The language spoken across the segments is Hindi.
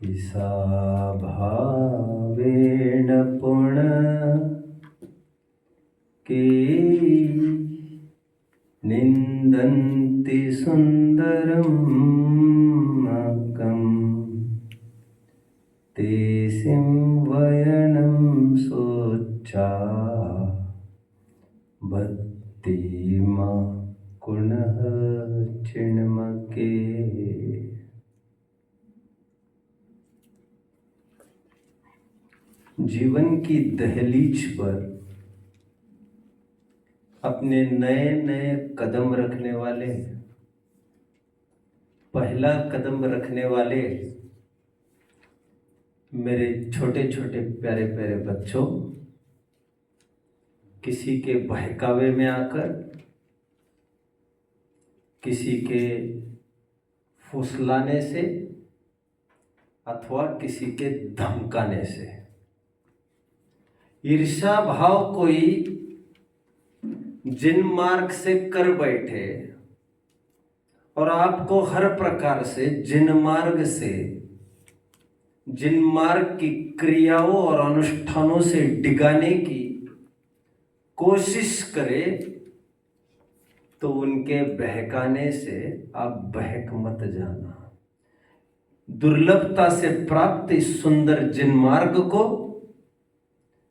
ईसा भावेन पुण्यके निन्दन्ति सुन्दरमकम् ते सिंवयनं सोच्चा भक्तिमा कुणः चिन्मके। जीवन की दहलीज पर अपने नए नए कदम रखने वाले, पहला कदम रखने वाले मेरे छोटे छोटे प्यारे प्यारे बच्चों, किसी के बहकावे में आकर, किसी के फुसलाने से अथवा किसी के धमकाने से ईर्ष्या भाव कोई जिन मार्ग से कर बैठे और आपको हर प्रकार से जिन मार्ग की क्रियाओं और अनुष्ठानों से डिगाने की कोशिश करे, तो उनके बहकाने से आप बहक मत जाना। दुर्लभता से प्राप्त इस सुंदर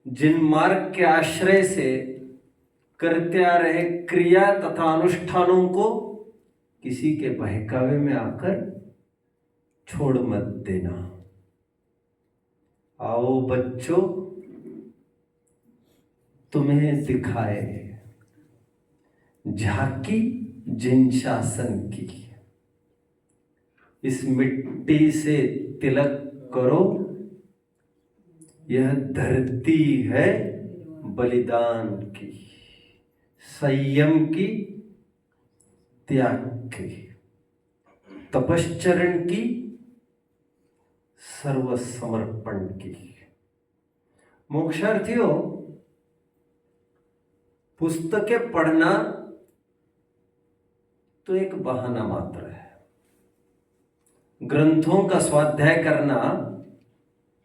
जिन मार्ग के आश्रय से करते आ रहे क्रिया तथा अनुष्ठानों को किसी के बहकावे में आकर छोड़ मत देना। आओ बच्चों, तुम्हें दिखाए झांकी जिन शासन की। इस मिट्टी से तिलक करो, यह धरती है बलिदान की, संयम की, त्याग की, तपश्चरण की, सर्वसमर्पण की। मोक्षार्थियों, पुस्तकें पढ़ना तो एक बहाना मात्र है। ग्रंथों का स्वाध्याय करना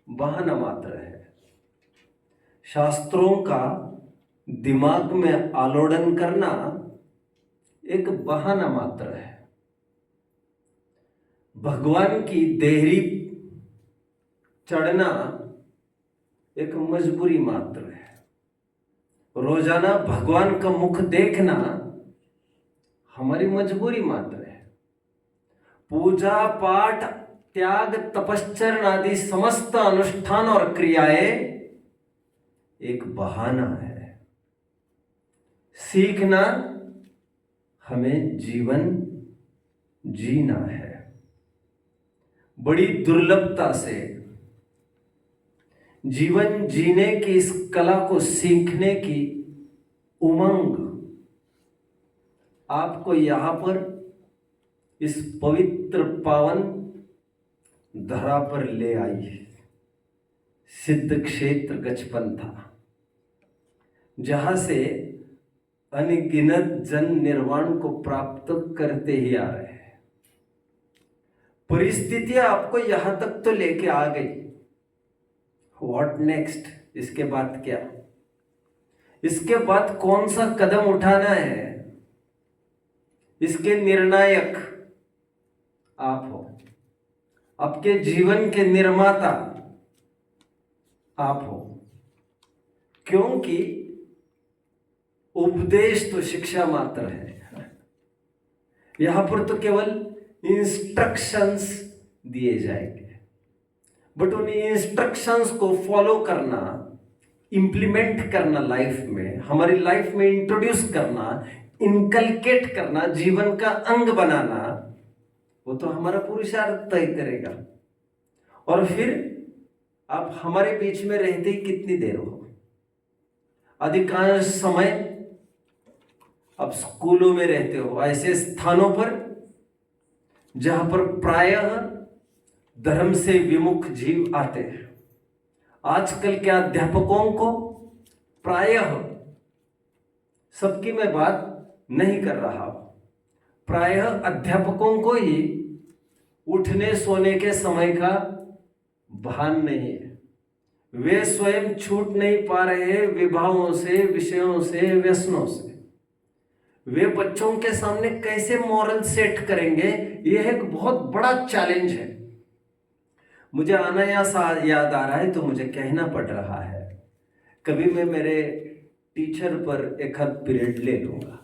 बहाना मात्र है। शास्त्रों का दिमाग में आलोड़न करना एक बहाना मात्र है। भगवान की देहरी चढ़ना एक मजबूरी मात्र है। रोजाना भगवान का मुख देखना हमारी मजबूरी मात्र है। पूजा पाठ, त्याग, तपश्चरण आदि समस्त अनुष्ठान और क्रियाएं एक बहाना है। सीखना हमें जीवन जीना है। बड़ी दुर्लभता से जीवन जीने की इस कला को सीखने की उमंग आपको यहां पर इस पवित्र पावन धरा पर ले आई है। सिद्ध क्षेत्र गजपंथा, जहां से अनगिनत जन निर्वाण को प्राप्त करते ही आ रहे हैं। परिस्थितियां आपको यहां तक तो लेके आ गई। What next? इसके बाद क्या? इसके बाद कौन सा कदम उठाना है? इसके निर्णायक आप हो। आपके जीवन के निर्माता आप हो। क्योंकि उपदेश तो शिक्षा मात्र है। यहां पर तो केवल इंस्ट्रक्शंस दिए जाएंगे, बट उन इंस्ट्रक्शंस को फॉलो करना, इंप्लीमेंट करना, लाइफ में, हमारी लाइफ में इंट्रोड्यूस करना, इनकलकेट करना, जीवन का अंग बनाना, वो तो हमारा पुरुषार्थ तय करेगा। और फिर आप हमारे बीच में रहते ही कितनी देर हो? अधिकांश समय आप स्कूलों में रहते हो, ऐसे स्थानों पर जहां पर प्रायः धर्म से विमुख जीव आते हैं। आजकल के अध्यापकों को प्रायः, सबकी मैं बात नहीं कर रहा हूं, प्रायः अध्यापकों को ही उठने सोने के समय का भान नहीं है। वे स्वयं छूट नहीं पा रहे विभावों से, विषयों से, व्यसनों से। वे बच्चों के सामने कैसे मॉरल सेट करेंगे, यह एक बहुत बड़ा चैलेंज है। मुझे अनायास याद आ रहा है तो मुझे कहना पड़ रहा है, कभी मैं मेरे टीचर पर एक आध पीरियड ले लूंगा।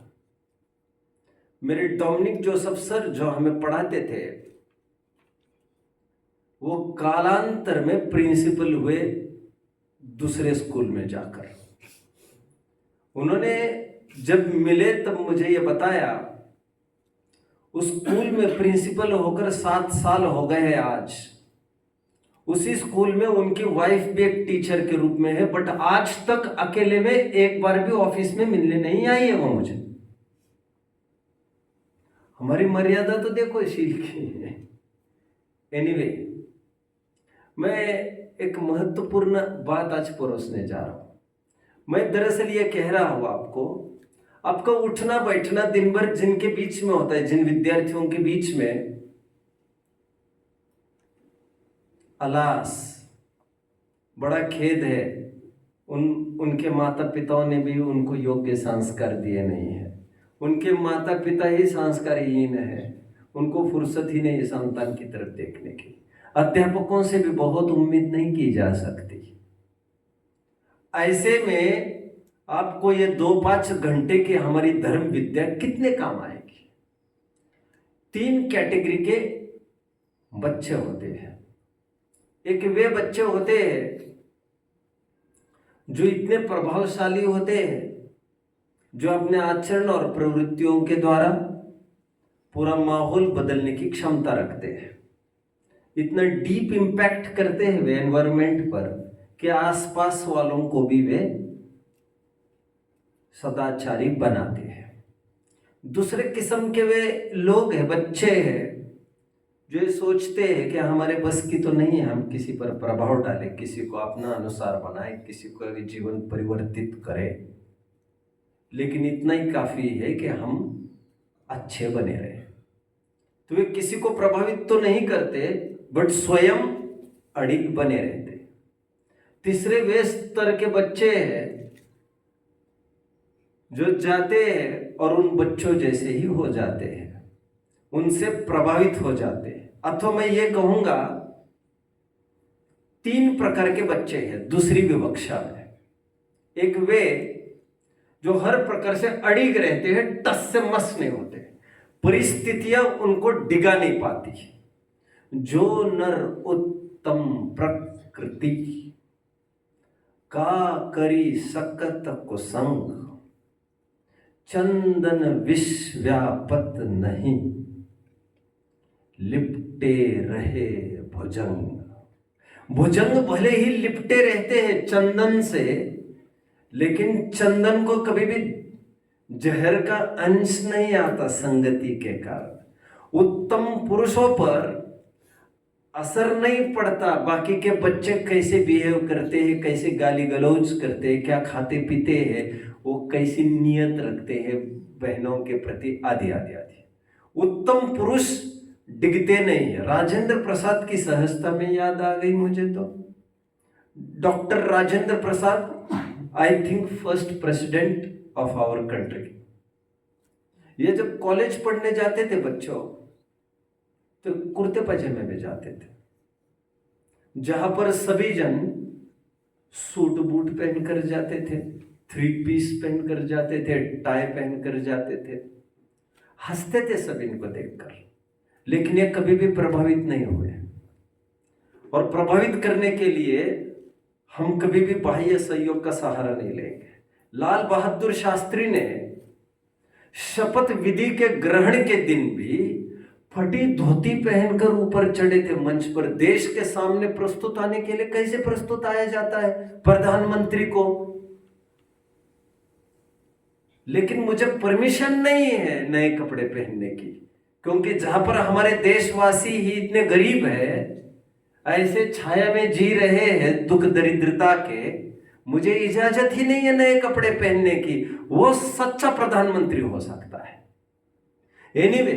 मेरे डोमिनिक जोसेफ सर जो हमें पढ़ाते थे, वो कालांतर में प्रिंसिपल हुए दूसरे स्कूल में जाकर। उन्होंने जब मिले तब मुझे ये बताया, उस स्कूल में प्रिंसिपल होकर 7 साल हो गए हैं आज। उसी स्कूल में उनकी वाइफ भी एक टीचर के रूप में है, बट आज तक अकेले में एक बार भी ऑफिस में मिलने नहीं आई है वो मुझे। हमारी मर्यादा तो देखो इसी की है। एनीवे, मैं एक महत्वपूर्ण बात आज परोसने जा रहा हूं। मैं दरअसल ये कह रहा हूं आपको, आपका उठना बैठना दिन भर जिनके बीच में होता है, जिन विद्यार्थियों के बीच में, अलास बड़ा खेद है, उनके माता पिताओं ने भी उनको योग्य संस्कार दिए नहीं है। उनके माता पिता ही संस्कारहीन है, उनको फुर्सत ही नहीं संतान की तरफ देखने की। अध्यापकों से भी बहुत उम्मीद नहीं की जा सकती। ऐसे में आपको ये 2-5 घंटे की हमारी धर्म विद्या कितने काम आएगी। 3 कैटेगरी के बच्चे होते हैं। एक वे बच्चे होते हैं जो इतने प्रभावशाली होते हैं, जो अपने आचरण और प्रवृत्तियों के द्वारा पूरा माहौल बदलने की क्षमता रखते हैं। इतना डीप इम्पैक्ट करते हैं वे एनवायरमेंट पर कि आसपास वालों को भी वे सदाचारी बनाते हैं। दूसरे किस्म के वे लोग हैं, बच्चे हैं, जो ये सोचते हैं कि हमारे बस की तो नहीं है, हम किसी पर प्रभाव डालें, किसी को अपना अनुसार बनाएं, किसी को जीवन परिवर्तित करें, लेकिन इतना ही काफी है कि हम अच्छे बने रहे। तो वे किसी को प्रभावित तो नहीं करते, बट स्वयं अड़िग बने रहते। तीसरे वे स्तर के बच्चे हैं जो जाते हैं और उन बच्चों जैसे ही हो जाते हैं, उनसे प्रभावित हो जाते हैं। अथवा मैं ये कहूंगा 3 प्रकार के बच्चे हैं दूसरी विवक्षा में। एक वे जो हर प्रकार से अड़िग रहते हैं, टस से मस नहीं होते, परिस्थितियां उनको डिगा नहीं पाती। जो नर उत्तम प्रकृति का करी सकत कुसंग, चंदन विष व्यापत नहीं, लिपटे रहे भुजंग। भुजंग भले ही लिपटे रहते हैं चंदन से, लेकिन चंदन को कभी भी जहर का अंश नहीं आता संगति के कारण। उत्तम पुरुषों पर असर नहीं पड़ता बाकी के बच्चे कैसे बिहेव करते हैं, कैसे गाली गलौज करते हैं, क्या खाते पीते हैं, वो कैसी नियत रखते हैं बहनों के प्रति, आदि आदि आदि। उत्तम पुरुष डिगते नहीं है। राजेंद्र प्रसाद की सहजता में याद आ गई मुझे तो। Doctor Rajendra Prasad, I think first president of our country. ये जब कॉलेज पढ़ने जाते थे बच्चों, तो कुर्ते पजामे में जाते थे, जहां पर सभी जन सूट बूट पहनकर जाते थे, 3 पीस पहनकर जाते थे, टाई पहनकर जाते थे। हंसते थे सब इनको देखकर, लेकिन ये कभी भी प्रभावित नहीं हुए। और प्रभावित करने के लिए हम कभी भी बाह्य सहयोग का सहारा नहीं लेंगे। लाल बहादुर शास्त्री ने शपथ विधि के ग्रहण के दिन भी फटी धोती पहनकर ऊपर चढ़े थे मंच पर। देश के सामने प्रस्तुत आने के लिए कैसे प्रस्तुत आया जाता है प्रधानमंत्री को, लेकिन मुझे परमिशन नहीं है नए कपड़े पहनने की, क्योंकि जहां पर हमारे देशवासी ही इतने गरीब है, ऐसे छाया में जी रहे हैं दुख दरिद्रता के, मुझे इजाजत ही नहीं है नए कपड़े पहनने की। वो सच्चा प्रधानमंत्री हो सकता है। एनीवे,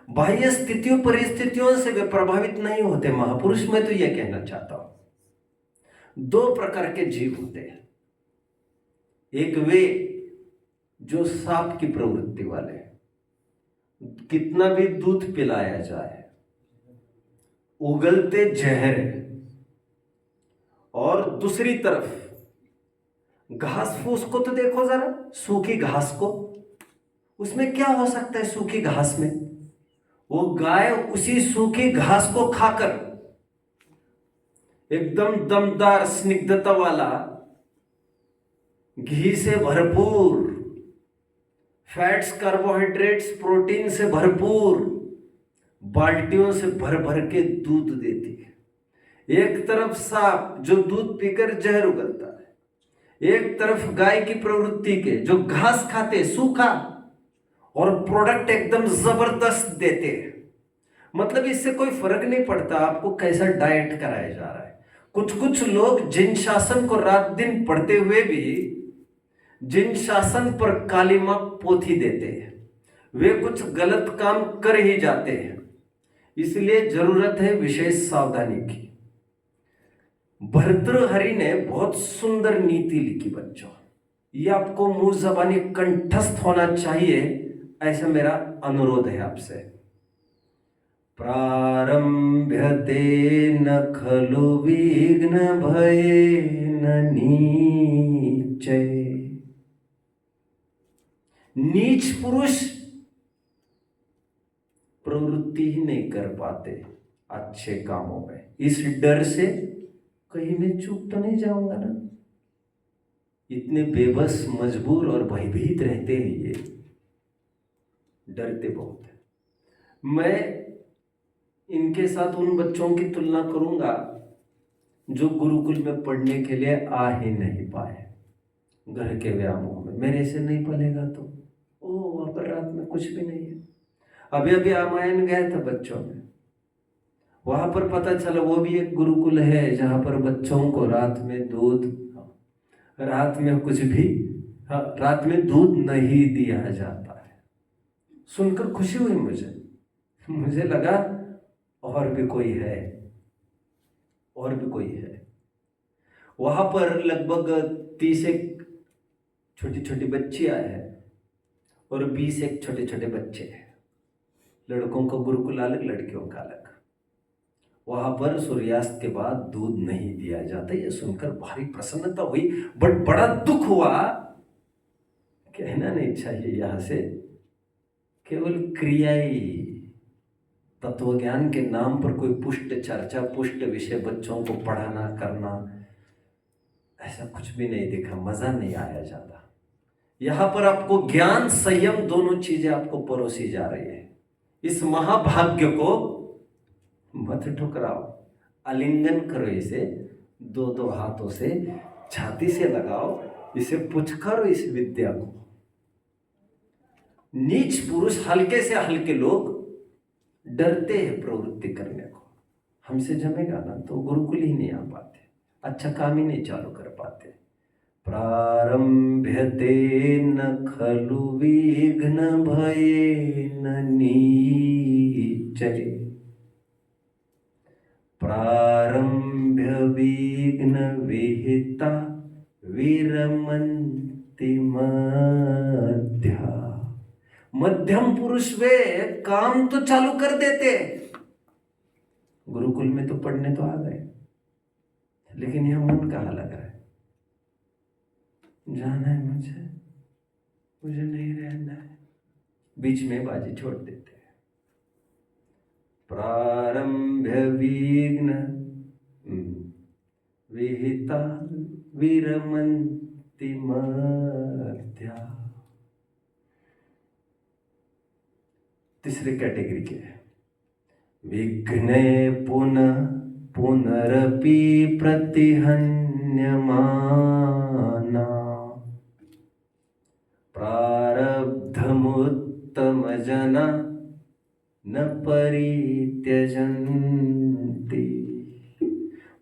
बाह्य स्थितियों परिस्थितियों से वे प्रभावित नहीं होते महापुरुष। मैं तो यह कहना चाहता हूं 2 प्रकार के जीव होते हैं। एक वे जो सांप की प्रवृत्ति वाले, कितना भी दूध पिलाया जाए उगलते जहर है। और दूसरी तरफ घास फूस को तो देखो जरा, सूखी घास को, उसमें क्या हो सकता है? सूखी घास में वो गाय उसी सूखी घास को खाकर एकदम दमदार स्निग्धता वाला, घी से भरपूर, फैट्स, कार्बोहाइड्रेट्स, प्रोटीन से भरपूर बाल्टियों से भर भर के दूध देती है। एक तरफ सांप जो दूध पीकर जहर उगलता है, एक तरफ गाय की प्रवृत्ति के जो घास खाते सूखा और प्रोडक्ट एकदम जबरदस्त देते हैं। मतलब इससे कोई फर्क नहीं पड़ता आपको कैसा डाइट कराया जा रहा है। कुछ लोग जिन शासन को रात दिन पढ़ते हुए भी जिन शासन पर कालिमा पोथी देते हैं, वे कुछ गलत काम कर ही जाते हैं। इसलिए जरूरत है विशेष सावधानी की। भर्तृहरि ने बहुत सुंदर नीति लिखी बच्चों, ये आपको मुंह जबानी कंठस्थ होना चाहिए, ऐसा मेरा अनुरोध है आपसे। प्रारंभ्यते न खलु विघ्न भयेन नीचै। नीच पुरुष प्रवृत्ति ही नहीं कर पाते अच्छे कामों में, इस डर से कहीं मैं चूक तो नहीं जाऊंगा ना। इतने बेबस, मजबूर और भयभीत रहते हैं, ये डरते बहुत है। मैं इनके साथ उन बच्चों की तुलना करूंगा जो गुरुकुल में पढ़ने के लिए आ ही नहीं पाए, घर के व्यायामों में। मेरे से नहीं पलेगा तो वहां पर रात में कुछ भी नहीं है। अभी अभी रामायण गए थे बच्चों में, वहां पर पता चला वो भी एक गुरुकुल है जहां पर बच्चों को रात में दूध, रात में कुछ भी, रात में दूध नहीं दिया जाता है। सुनकर खुशी हुई मुझे लगा और भी कोई है, और भी कोई है। वहां पर लगभग 30 एक छोटी छोटी बच्चियां हैं और 20 एक छोटे छोटे बच्चे हैं। लड़कों का गुरुकुल अलग, लड़कियों का अलग। वहां पर सूर्यास्त के बाद दूध नहीं दिया जाता। ये सुनकर भारी प्रसन्नता हुई, बट बड़ा दुख हुआ। कहना नहीं चाहिए यहां से, केवल क्रियाई, तत्वज्ञान के नाम पर कोई पुष्ट चर्चा, पुष्ट विषय बच्चों को पढ़ाना करना, ऐसा कुछ भी नहीं देखा। मजा नहीं आया ज्यादा। यहां पर आपको ज्ञान, संयम, दोनों चीजें आपको परोसी जा रही है। इस महाभाग्य को मत ठुकराओ, आलिंगन करो इसे, 2 हाथों से छाती से लगाओ, इसे पुचकारो इस विद्या को। नीच पुरुष, हल्के से हल्के लोग डरते हैं प्रवृत्ति करने को। हमसे जमेगा ना तो गुरुकुल ही नहीं आ पाते, अच्छा काम ही नहीं चालू कर पाते। प्रारंभ्यते न खलु विघ्न भयेन नीचै। प्रारंभ्य विघ्न विहिता विरमन्ति मध्या। मध्यम पुरुष वे काम तो चालू कर देते, गुरुकुल में तो पढ़ने तो आ गए, लेकिन यह मन कहाँ लग रहा है? जाना है मुझे नहीं रहना है, बीच में बाजी छोड़ देते हैं। प्रारंभ्य विघ्न विहिता विरमन्ति मध्या। तीसरे कैटेगरी के विघ्ने पुनः पुनरपि प्रतिहन्यमाना। प्रारब्धमुत्तम जना न परित्यजन्ति।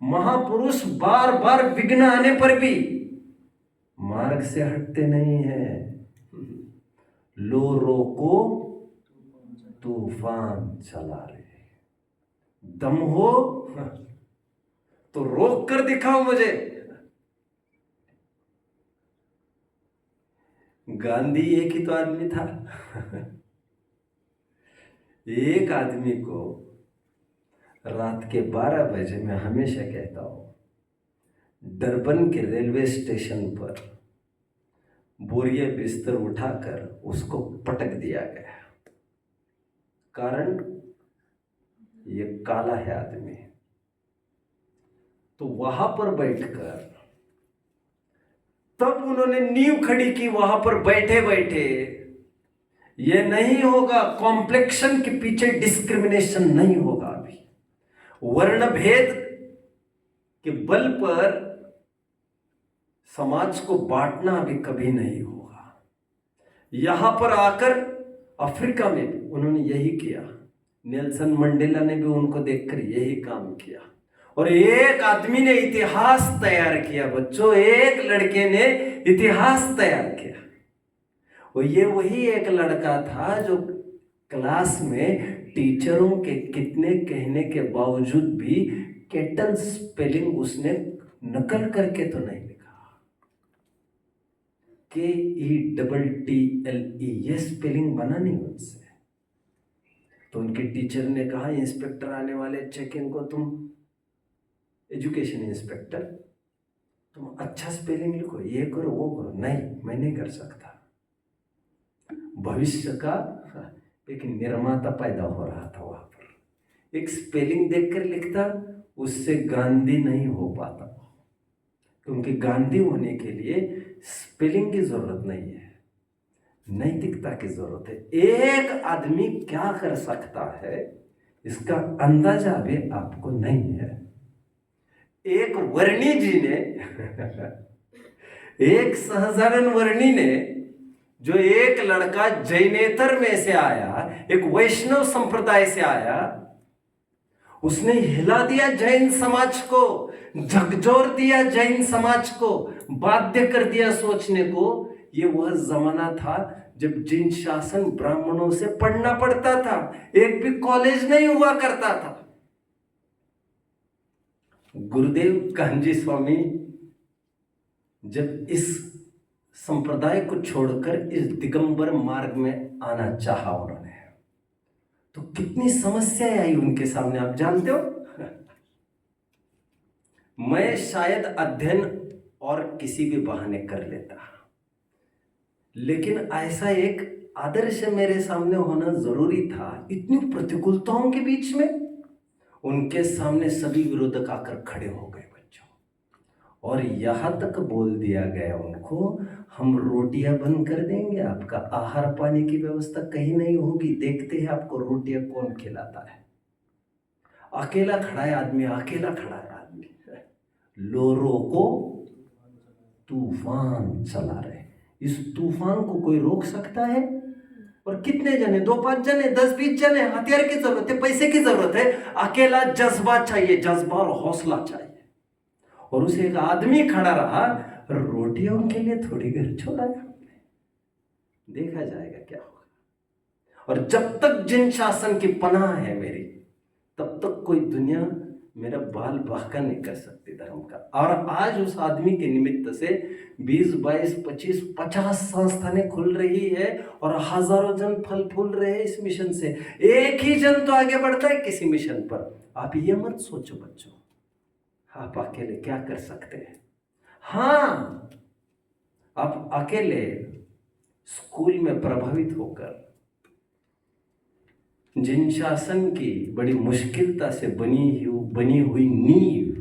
महापुरुष बार बार विघ्न आने पर भी मार्ग से हटते नहीं हैं। लो रोको तूफान चला रहे। दम हो तो रोक कर दिखाओ मुझे। गांधी एक ही तो आदमी था। एक आदमी को रात के 12 बजे, मैं हमेशा कहता हूं, डरबन के रेलवे स्टेशन पर बोरिया बिस्तर उठाकर उसको पटक दिया गया। कारण ये काला है आदमी। तो वहां पर बैठकर तब उन्होंने नींव खड़ी की। वहां पर बैठे बैठे ये नहीं होगा, कॉम्प्लेक्शन के पीछे डिस्क्रिमिनेशन नहीं होगा। अभी वर्ण भेद के बल पर समाज को बांटना अभी कभी नहीं होगा। यहां पर आकर अफ्रीका में भी उन्होंने यही किया। नेल्सन मंडेला ने भी उनको देखकर यही काम किया। और एक आदमी ने इतिहास तैयार किया बच्चों, एक लड़के ने इतिहास तैयार किया। और ये वही एक लड़का था जो क्लास में टीचरों के कितने कहने के बावजूद भी केटल स्पेलिंग उसने नकल करके तो नहीं लिखा। KETTLE ये स्पेलिंग बना नहीं उनसे। तो उनके टीचर ने कहा, इंस्पेक्टर आने वाले, चेक इनको, तुम एजुकेशन इंस्पेक्टर, तुम अच्छा स्पेलिंग लिखो, ये करो वो करो। नहीं, मैं नहीं कर सकता। भविष्य का एक निर्माता पैदा हो रहा था वहां पर। एक स्पेलिंग देखकर लिखता, उससे गांधी नहीं हो पाता, क्योंकि गांधी होने के लिए स्पेलिंग की जरूरत नहीं है, नैतिकता की जरूरत है। एक आदमी क्या कर सकता है इसका अंदाजा भी आपको नहीं है। एक वर्णी जी ने एक साधारण वर्णी ने, जो एक लड़का जैनेतर में से आया, एक वैष्णव संप्रदाय से आया, उसने हिला दिया जैन समाज को, झकझोर दिया जैन समाज को, बाध्य कर दिया सोचने को। ये वह जमाना था जब जिन शासन ब्राह्मणों से पढ़ना पड़ता था, एक भी कॉलेज नहीं हुआ करता था। गुरुदेव कान्जी स्वामी जब इस संप्रदाय को छोड़कर इस दिगंबर मार्ग में आना चाहा उन्होंने, तो कितनी समस्याएं आई उनके सामने, आप जानते हो। मैं शायद अध्ययन और किसी भी बहाने कर लेता, लेकिन ऐसा एक आदर्श मेरे सामने होना जरूरी था। इतनी प्रतिकूलताओं के बीच में उनके सामने सभी विरोधक आकर खड़े हो गए बच्चों, और यहां तक बोल दिया गया उनको, हम रोटियां बंद कर देंगे, आपका आहार पानी की व्यवस्था कहीं नहीं होगी, देखते हैं आपको रोटियां कौन खिलाता है। अकेला खड़ा है आदमी, अकेला खड़ा है आदमी, लोरो को तूफान चला रहे। इस तूफान को कोई रोक सकता है? और कितने जने, 2-5 जने, 10-20 जने, हथियार की जरूरत है, पैसे की जरूरत है, अकेला जज्बा चाहिए, जज्बा और हौसला चाहिए। और उसे एक आदमी खड़ा रहा, रोटियां उनके लिए थोड़ी घर छोड़ा है। देखा जाएगा क्या होगा। और जब तक जिन शासन की पनाह है मेरी, तब तक कोई दुनिया मेरा बाल बांका नहीं कर सकती धर्म का। और आज उस आदमी के निमित्त से 20, 22, 25, 50 संस्थानें खुल रही है और हजारों जन फल फूल रहे हैं इस मिशन से। एक ही जन तो आगे बढ़ता है किसी मिशन पर। आप ये मत सोचो बच्चों, आप अकेले क्या कर सकते हैं। हाँ, आप अकेले स्कूल में प्रभावित होकर जिन शासन की बड़ी मुश्किलता से बनी हुई नींव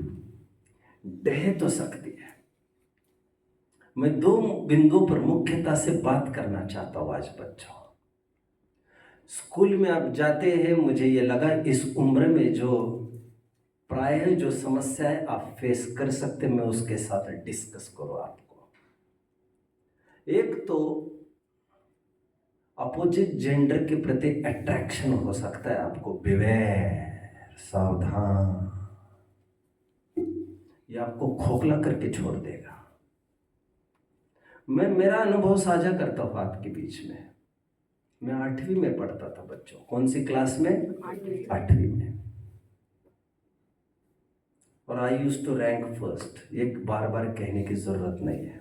ढह तो सकती है। मैं 2 बिंदुओं पर मुख्यता से बात करना चाहता हूं आज बच्चों। स्कूल में आप जाते हैं, मुझे ये लगा इस उम्र में जो प्रायः जो समस्याएं आप फेस कर सकते, मैं उसके साथ डिस्कस करूं आपको। एक तो अपोजिट जेंडर के प्रति अट्रैक्शन हो सकता है आपको, बिवेयर, सावधान, ये आपको खोखला करके छोड़ देगा। मैं मेरा अनुभव साझा करता हूं आपके बीच में। मैं 8वीं में पढ़ता था बच्चों। कौन सी क्लास में? 8वीं में। और I used to rank first. एक बार बार कहने की जरूरत नहीं है,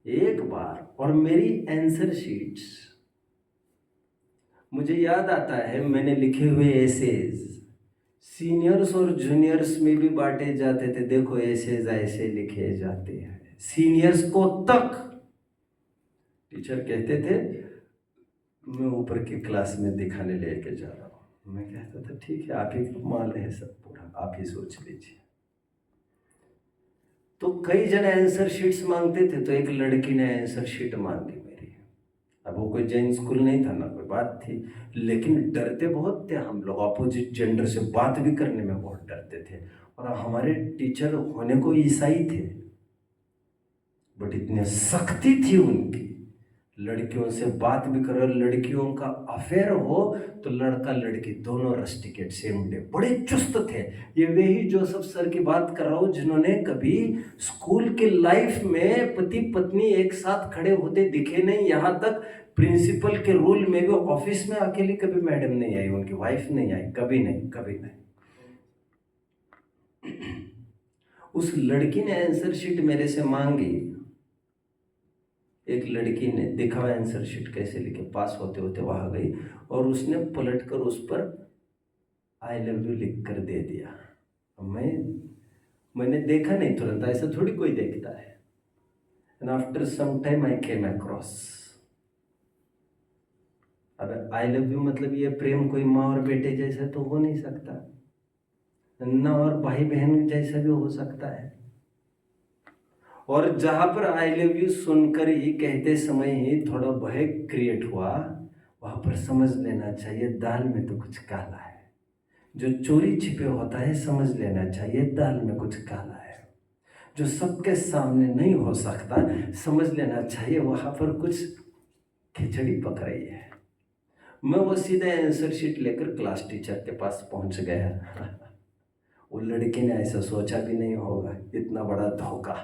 एक बार। और मेरी आंसर शीट्स, मुझे याद आता है मैंने लिखे हुए एसेज सीनियर्स और जूनियर्स में भी बांटे जाते थे। देखो एसेज ऐसे लिखे जाते हैं, सीनियर्स को तक। टीचर कहते थे मैं ऊपर की क्लास में दिखाने लेके जा रहा हूँ। मैं कहता था ठीक है, आप ही का माल है सब, पूरा आप ही सोच लीजिए। तो कई जने आंसर शीट्स मांगते थे, तो एक लड़की ने आंसर शीट मांगी मेरी। अब वो कोई जैन स्कूल नहीं था ना कोई बात थी, लेकिन डरते बहुत थे हम लोग। अपोजिट जेंडर से बात भी करने में बहुत डरते थे। और हमारे टीचर होने को ईसाई थे, बट इतनी सख्ती थी उनकी, लड़कियों से बात भी करो, लड़कियों का अफेयर हो तो लड़का लड़की दोनों रस्टिकेट सेम डे, बड़े चुस्त थे। ये वही जोसेफ सर की बात कर रहा हूँ जिन्होंने कभी स्कूल के लाइफ में पति पत्नी एक साथ खड़े होते दिखे नहीं। यहाँ तक प्रिंसिपल के रूल में भी ऑफिस में अकेली कभी मैडम नहीं आई, उनकी वाइफ नहीं आई, कभी नहीं, कभी नहीं। उस लड़की ने आंसर शीट मेरे से मांगी। एक लड़की ने देखा आंसर शीट कैसे लिखे, पास होते होते वहां गई और उसने पलट कर उस पर आई लव यू लिख कर दे दिया। मैंने देखा नहीं तुरंत, ऐसा थोड़ी कोई देखता है। And after some time I came across. अब आई लव यू मतलब ये प्रेम कोई माँ और बेटे जैसा तो हो नहीं सकता, ना और भाई बहन जैसा भी हो सकता है। और जहां पर आई लव यू सुनकर ही कहते समय ही थोड़ा भय क्रिएट हुआ, वहां पर समझ लेना चाहिए दाल में तो कुछ काला है। जो चोरी छिपे होता है समझ लेना चाहिए दाल में कुछ काला है। जो सबके सामने नहीं हो सकता समझ लेना चाहिए वहां पर कुछ खिचड़ी पक रही है। मैं वो सीधे आंसर शीट लेकर क्लास टीचर के पास पहुंच गया। वो लड़की ने ऐसा सोचा भी नहीं होगा, इतना बड़ा धोखा।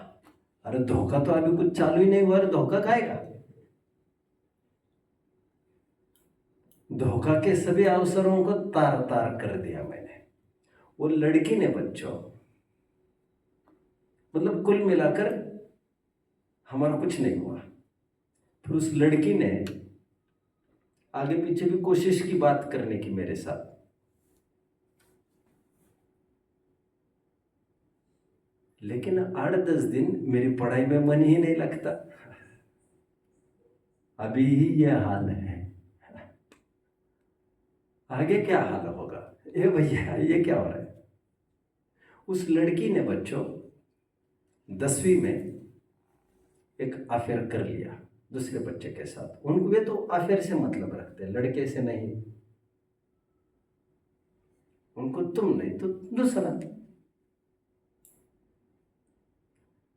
अरे धोखा तो अभी कुछ चालू ही नहीं हुआ, धोखा खाएगा। धोखा के सभी अवसरों को तार तार कर दिया मैंने। वो लड़की ने बच्चों, मतलब कुल मिलाकर हमारा कुछ नहीं हुआ। फिर उस लड़की ने आगे पीछे भी कोशिश की बात करने की मेरे साथ, लेकिन 8-10 दिन मेरी पढ़ाई में मन ही नहीं लगता। अभी ही यह हाल है, आगे क्या हाल होगा? ए भैया ये क्या हो रहा है? उस लड़की ने बच्चों 10वीं में एक अफेयर कर लिया दूसरे बच्चे के साथ। उनको वे तो अफेयर से मतलब रखते हैं, लड़के से नहीं। उनको तुम नहीं तो दूसरा।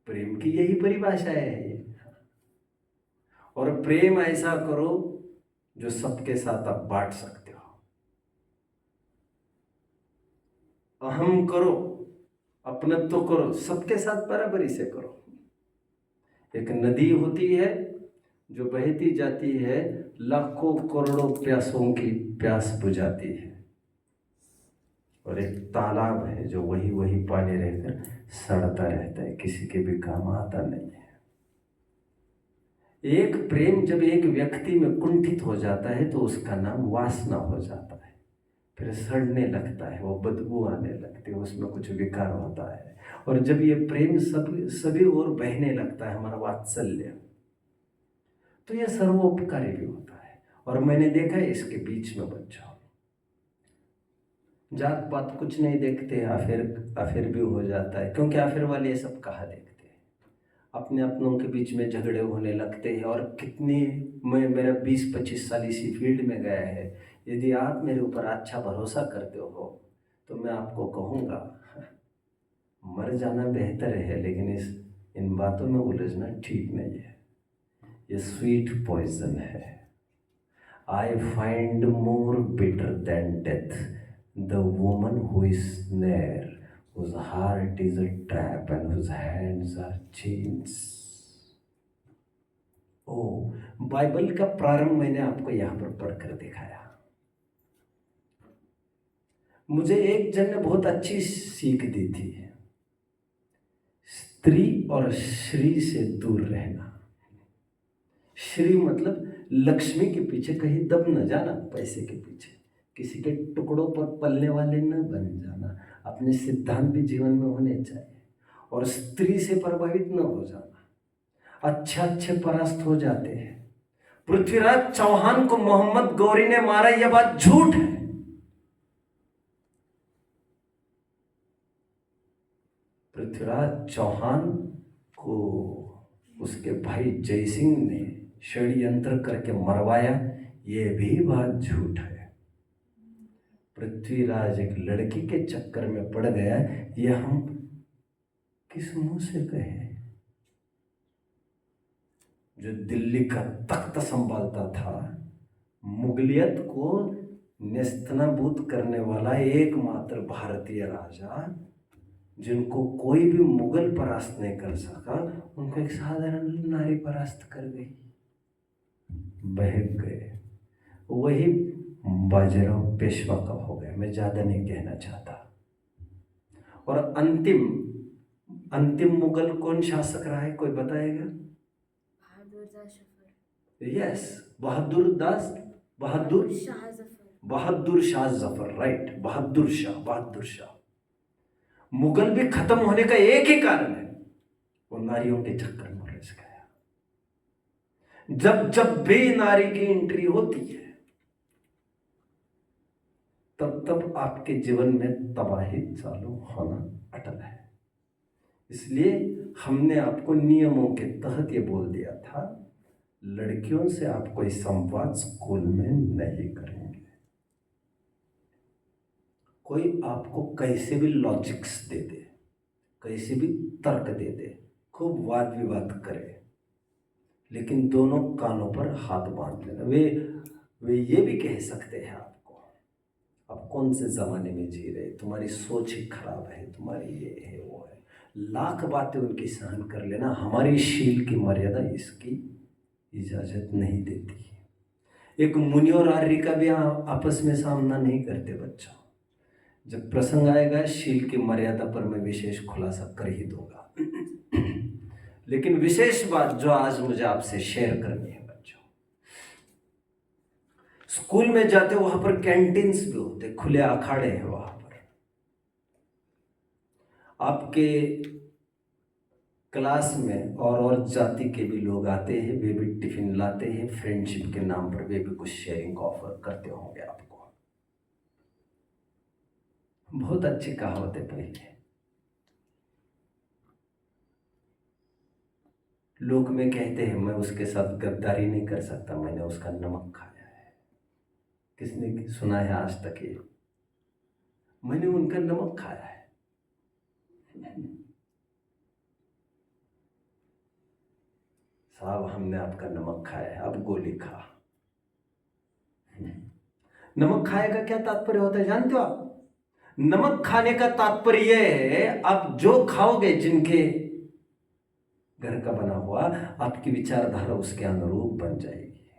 प्रेम की यही परिभाषा है ये। और प्रेम ऐसा करो जो सबके साथ आप बांट सकते हो। अहम करो, अपनत्व करो, सबके साथ बराबरी से करो। एक नदी होती है जो बहती जाती है, लाखों करोड़ों प्यासों की प्यास बुझाती है। और एक तालाब है जो वही वही पानी रहकर सड़ता रहता है, किसी के भी काम आता नहीं है। एक प्रेम जब एक व्यक्ति में कुंठित हो जाता है तो उसका नाम वासना हो जाता है, फिर सड़ने लगता है, वो बदबू आने लगती है, उसमें कुछ विकार होता है। और जब ये प्रेम सभी ओर बहने लगता है, हमारा वात्सल्य, तो यह सर्वोपकारी भी होता है। और मैंने देखा है इसके बीच में बच्चों जात पात कुछ नहीं देखते, आखिर भी हो जाता है, क्योंकि आखिर वाले ये सब कहाँ देखते हैं। अपने अपनों के बीच में झगड़े होने लगते हैं। और कितनी मेरा 20-25 साल इसी फील्ड में गया है। यदि आप मेरे ऊपर अच्छा भरोसा करते हो तो मैं आपको कहूँगा मर जाना बेहतर है, लेकिन इन बातों में उलझना ठीक नहीं है। ये स्वीट पॉइजन है। I find more bitter than death the woman who is snare, whose heart is a trap and whose hands are chains. ओ, बाइबल का प्रारंभ मैंने आपको यहां पर पढ़कर दिखाया। मुझे एक जन ने बहुत अच्छी सीख दी थी, स्त्री और श्री से दूर रहना। श्री मतलब लक्ष्मी के पीछे कहीं दब न जाना, पैसे के पीछे किसी के टुकड़ों पर पलने वाले न बन जाना। अपने सिद्धांत भी जीवन में होने चाहिए। और स्त्री से प्रभावित न हो जाना। अच्छे परास्त हो जाते हैं। पृथ्वीराज चौहान को मोहम्मद गौरी ने मारा, यह बात झूठ है। पृथ्वीराज चौहान को उसके भाई जयसिंह ने षड्यंत्र करके मरवाया, यह भी बात झूठ है। पृथ्वीराज एक लड़की के चक्कर में पड़ गया, यह हम किस मुंह से कहें? जो दिल्ली का तख्त संभालता था, मुगलियत को नेस्तनाबूद करने वाला एकमात्र भारतीय राजा, जिनको कोई भी मुगल परास्त नहीं कर सका, उनको एक साधारण नारी परास्त कर गई, बहक गए। वही बाजीराव पेशवा का हो गया। मैं ज्यादा नहीं कहना चाहता। और अंतिम मुगल कौन शासक रहा है, कोई बताएगा? Yes, Bahadur Shah Zafar, right, Bahadur Shah. मुगल भी खत्म होने का एक ही कारण है, वो नारियों के चक्कर में उलझ गया। जब भी नारी की एंट्री होती है, तब आपके जीवन में तबाही चालू होना अटल है। इसलिए हमने आपको नियमों के तहत ये बोल दिया था, लड़कियों से आप कोई संवाद स्कूल में नहीं करेंगे। कोई आपको कैसे भी लॉजिक्स दे दे, कैसे भी तर्क दे दे, खूब वाद विवाद करे, लेकिन दोनों कानों पर हाथ बांध लेना। वे ये भी कह सकते हैं आपको, आप कौन से जमाने में जी रहे, तुम्हारी सोच ही खराब है, तुम्हारी ये है वो है, लाख बातें उनकी सहन कर लेना। हमारी शील की मर्यादा इसकी इजाजत नहीं देती। एक मुनि और आर्य का भी आपस में सामना नहीं करते बच्चों। जब प्रसंग आएगा शील की मर्यादा पर मैं विशेष खुलासा कर ही दूंगा। लेकिन विशेष बात जो आज मुझे आपसे शेयर करनी है बच्चों, स्कूल में जाते वहां पर कैंटीन्स भी होते, खुले अखाड़े हैं वहां पर। आपके क्लास में और जाति के भी लोग आते हैं, वे भी टिफिन लाते हैं, फ्रेंडशिप के नाम पर वे भी कुछ शेयरिंग ऑफर करते होंगे आपको। बहुत अच्छी कहावत है। पहले लोग में कहते हैं, मैं उसके साथ गद्दारी नहीं कर सकता, मैंने उसका नमक खाया है। किसने सुना है आज तक ये? मैंने उनका नमक खाया है। साहब, हमने आपका नमक खाया है, अब गोली खा। नमक खाए का क्या तात्पर्य होता है जानते हो आप? नमक खाने का तात्पर्य यह है, आप जो खाओगे, जिनके घर का बना हुआ, आपकी विचारधारा उसके अनुरूप बन जाएगी।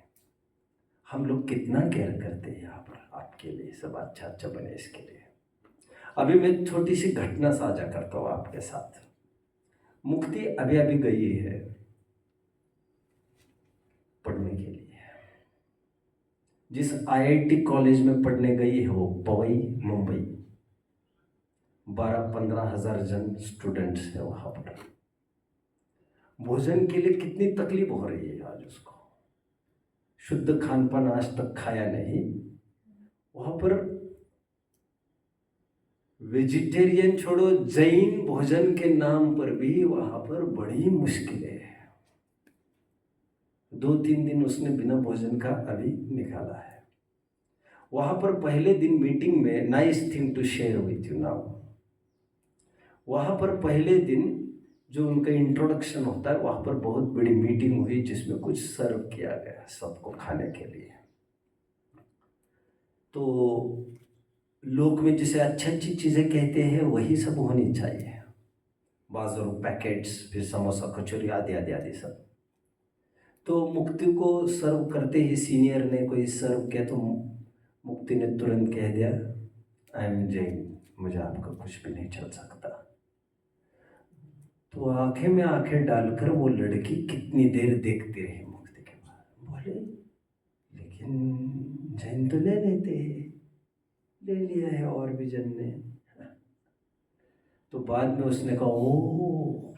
हम लोग कितना केयर करते हैं यहाँ पर आपके लिए, सब अच्छा बने इसके लिए। अभी मैं छोटी सी घटना साझा करता हूँ आपके साथ। मुक्ति अभी गई है पढ़ने के लिए। जिस IIT कॉलेज में पढ़ने गई है वो पवई, मुंबई। 12-15 हजार जन स्टूडेंट्स है वहां पर। भोजन के लिए कितनी तकलीफ हो रही है आज उसको। शुद्ध खान पान आज तक खाया नहीं। वहां पर वेजिटेरियन छोड़ो, जैन भोजन के नाम पर भी वहां पर बड़ी मुश्किलें हैं। 2-3 दिन उसने बिना भोजन का अभी निकाला है। वहां पर पहले दिन मीटिंग में, nice thing to share with you now, वहां पर पहले दिन जो उनका इंट्रोडक्शन होता है, वहां पर बहुत बड़ी मीटिंग हुई जिसमें कुछ सर्व किया गया सबको खाने के लिए। तो लोक में जिसे अच्छी चीजें कहते हैं वही सब होनी चाहिए। बाजारू पैकेट्स, फिर समोसा, कचौरी आदि आदि आदि सब। तो मुक्ति को सर्व करते ही सीनियर ने कोई सर्व किया तो मुक्ति ने तुरंत कह दिया, आई एम जैन, मुझे आपका कुछ भी नहीं चल सकता। तो आंखें में आंखें डालकर वो लड़की कितनी देर देखती रही मुक्ति के बाद। बोले लेकिन जैन तो ले लेते हैं, ले लिया है और भी जन ने। तो बाद में उसने कहा, ओ,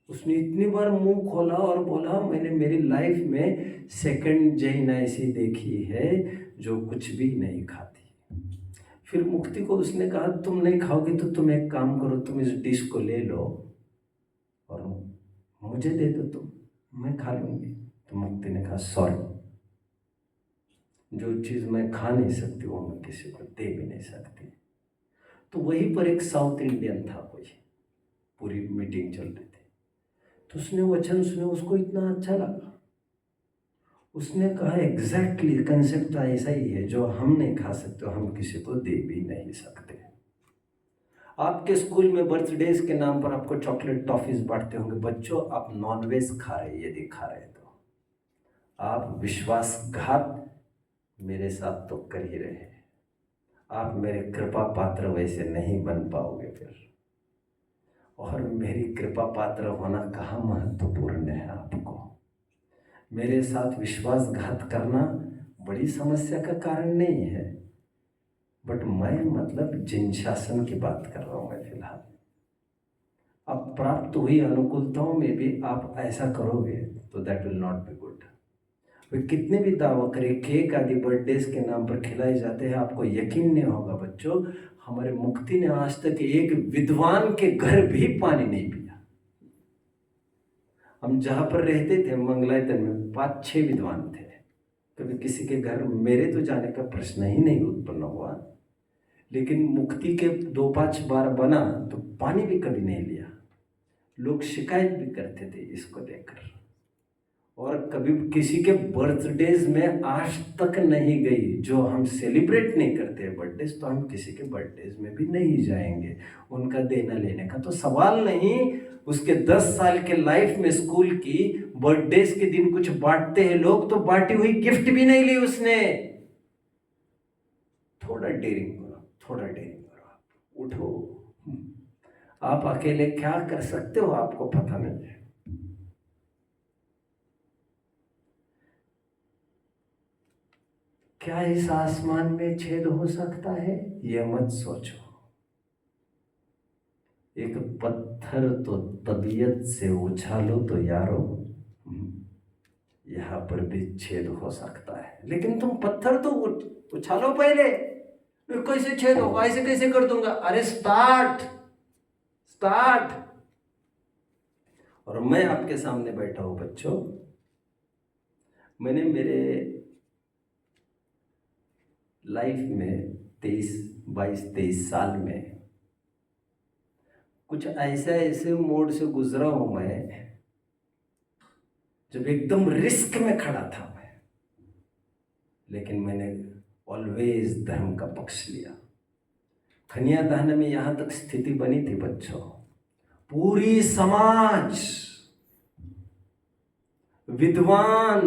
उसने इतनी बार मुंह खोला और बोला, मैंने मेरी लाइफ में सेकंड जैन ऐसी देखी है जो कुछ भी नहीं खाती। फिर मुक्ति को उसने कहा, तुम नहीं खाओगे तो तुम एक काम करो, तुम इस डिश को ले लो और मुझे दे दो, तुम, मैं खा लूँगी। तो मुक्ति ने कहा, सॉरी, जो चीज़ मैं खा नहीं सकती वो मैं किसी को दे भी नहीं सकती। तो वहीं पर एक साउथ इंडियन था, कोई पूरी मीटिंग चल रही थी, तो उसने वचन सुने, उसको इतना अच्छा लगा। उसने कहा, एग्जैक्टली कंसेप्ट ऐसा ही है, जो हम नहीं खा सकते हम किसी को दे भी नहीं सकते। आपके स्कूल में बर्थडेज के नाम पर आपको चॉकलेट टॉफीज बांटते होंगे। बच्चों, आप नॉनवेज खा रहे, यदि खा रहे तो आप विश्वासघात मेरे साथ तो कर ही रहे हैं। आप मेरे कृपा पात्र वैसे नहीं बन पाओगे फिर। और मेरी कृपा पात्र होना कहाँ महत्वपूर्ण है आपको। मेरे साथ विश्वासघात करना बड़ी समस्या का कारण नहीं है, बट मैं मतलब जिन शासन की बात कर रहा हूँ मैं फिलहाल। अब प्राप्त हुई अनुकूलताओं में भी आप ऐसा करोगे तो that will not be good. वे कितने भी दावा करें, केक आदि बर्थडेज के नाम पर खिलाए जाते हैं, आपको यकीन नहीं होगा बच्चों, हमारे मुक्ति ने आज तक एक विद्वान के घर भी पानी नहीं पिया। हम जहाँ पर रहते थे मंगलायतन में 5-6 विद्वान थे, कभी किसी के घर मेरे तो जाने का प्रश्न ही नहीं उत्पन्न हुआ। लेकिन मुक्ति के 2-5 बार बना तो पानी भी कभी नहीं लिया। लोग शिकायत भी करते थे इसको लेकर, और कभी किसी के बर्थडेज में आज तक नहीं गई। जो हम सेलिब्रेट नहीं करते बर्थडेज, तो हम किसी के बर्थडेज में भी नहीं जाएंगे। उनका देना लेने का तो सवाल नहीं। उसके 10 साल के लाइफ में स्कूल की बर्थडेज के दिन कुछ बांटते हैं लोग, तो बांटी हुई गिफ्ट भी नहीं ली उसने। थोड़ा डेयरिंग करो, थोड़ा डेयरिंग करो, उठो। आप अकेले क्या कर सकते हो आपको पता नहीं है। क्या इस आसमान में छेद हो सकता है, ये मत सोचो। एक पत्थर तो तबीयत से उछालो तो यारो, यहां पर भी छेद हो सकता है। लेकिन तुम पत्थर तो उछालो पहले, कैसे छेद होगा, ऐसे कैसे कर दूंगा। अरे स्टार्ट स्टार्ट। और मैं आपके सामने बैठा हूं बच्चों, मैंने मेरे लाइफ में 22-23 साल में कुछ ऐसे मोड से गुजरा हूं मैं, जब एकदम रिस्क में खड़ा था मैं, लेकिन मैंने ऑलवेज धर्म का पक्ष लिया। कन्यादान में यहां तक स्थिति बनी थी बच्चों, पूरी समाज, विद्वान,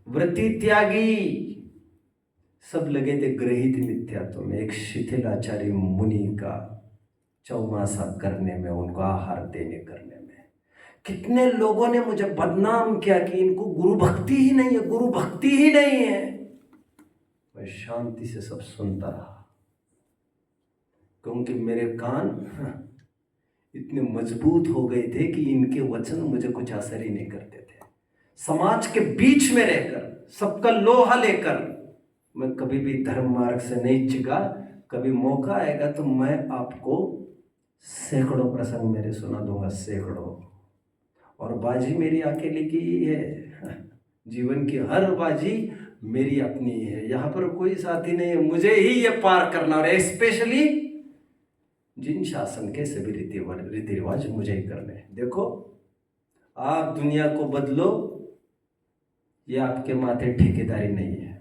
व्रती त्यागी, सब लगे थे ग्रहित मिथ्यात्व में, एक शिथिलाचारी मुनि का चौमासा करने में, उनको आहार देने करने में। कितने लोगों ने मुझे बदनाम किया कि इनको गुरु भक्ति ही नहीं है, गुरु भक्ति ही नहीं है। मैं शांति से सब सुनता रहा, क्योंकि मेरे कान इतने मजबूत हो गए थे कि इनके वचन मुझे कुछ असर ही नहीं करते थे। समाज के बीच में रहकर, सबका लोहा लेकर, मैं कभी भी धर्म मार्ग से नहीं चिगा। कभी मौका आएगा तो मैं आपको सैकड़ों प्रसंग मेरे सुना दूंगा, सैकड़ों। और बाजी मेरी अकेले की ही है, जीवन की हर बाजी मेरी अपनी है। यहाँ पर कोई साथी नहीं है, मुझे ही ये पार करना, और स्पेशली जिन शासन के सभी रीति रिवाज मुझे ही करने हैं। देखो, आप दुनिया को बदलो, ये आपके माथे ठेकेदारी नहीं है,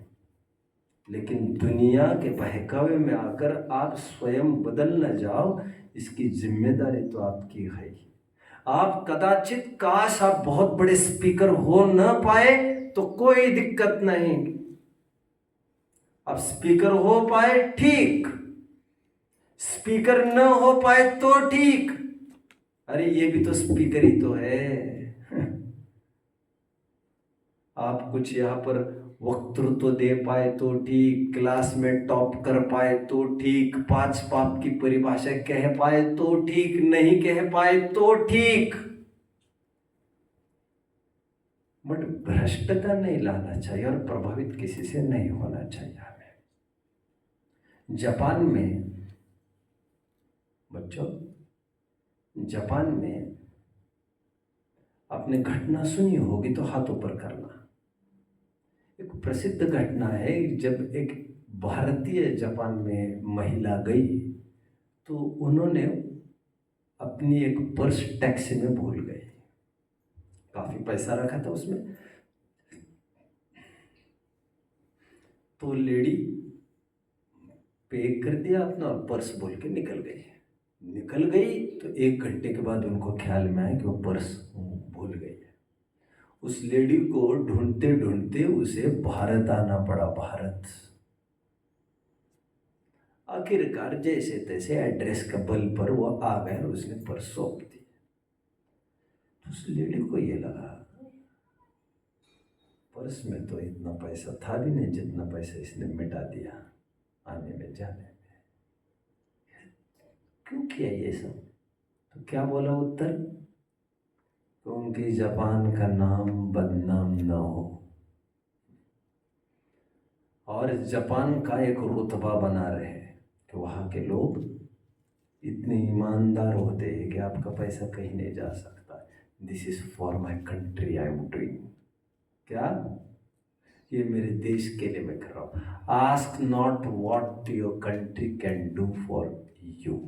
लेकिन दुनिया के बहकावे में आकर आप स्वयं बदल न जाओ, इसकी जिम्मेदारी तो आपकी है ही। आप कदाचित काश आप बहुत बड़े स्पीकर हो न पाए तो कोई दिक्कत नहीं, आप स्पीकर हो पाए ठीक, स्पीकर न हो पाए तो ठीक। अरे ये भी तो स्पीकर ही तो है। आप कुछ यहाँ पर वक्तृत्व दे पाए तो ठीक, क्लास में टॉप कर पाए तो ठीक, 5 पाप की परिभाषा कह पाए तो ठीक, नहीं कह पाए तो ठीक, बट भ्रष्टता नहीं लाना चाहिए और प्रभावित किसी से नहीं होना चाहिए हमें। जापान में बच्चों, जापान में आपने घटना सुनी होगी तो हाथ ऊपर करना। एक प्रसिद्ध घटना है, जब एक भारतीय जापान में महिला गई तो उन्होंने अपनी एक पर्स टैक्सी में भूल गई, काफी पैसा रखा था उसमें। तो लेडी पे कर दिया अपना, पर्स बोल के निकल गई। तो 1 घंटे के बाद उनको ख्याल में आया कि वो पर्स भूल गई है। उस लेडी को ढूंढते ढूंढते उसे भारत आना पड़ा, भारत। आखिरकार जैसे तैसे एड्रेस के बल पर वो आ गए और उसने पर्स सौंप दी। तो उस लेडी को ये लगा पर्स में तो इतना पैसा था भी नहीं जितना पैसा इसने मिटा दिया आने में जाने में, क्यों किया ये सब? तो क्या बोला उत्तर? तो उनकी जापान का नाम बदनाम न हो, और जापान का एक रुतबा बना रहे कि वहाँ के लोग इतने ईमानदार होते हैं कि आपका पैसा कहीं नहीं जा सकता। This is for my country I am doing. क्या? ये मेरे देश के लिए मैं कर रहा हूँ। Ask not what your country can do for you,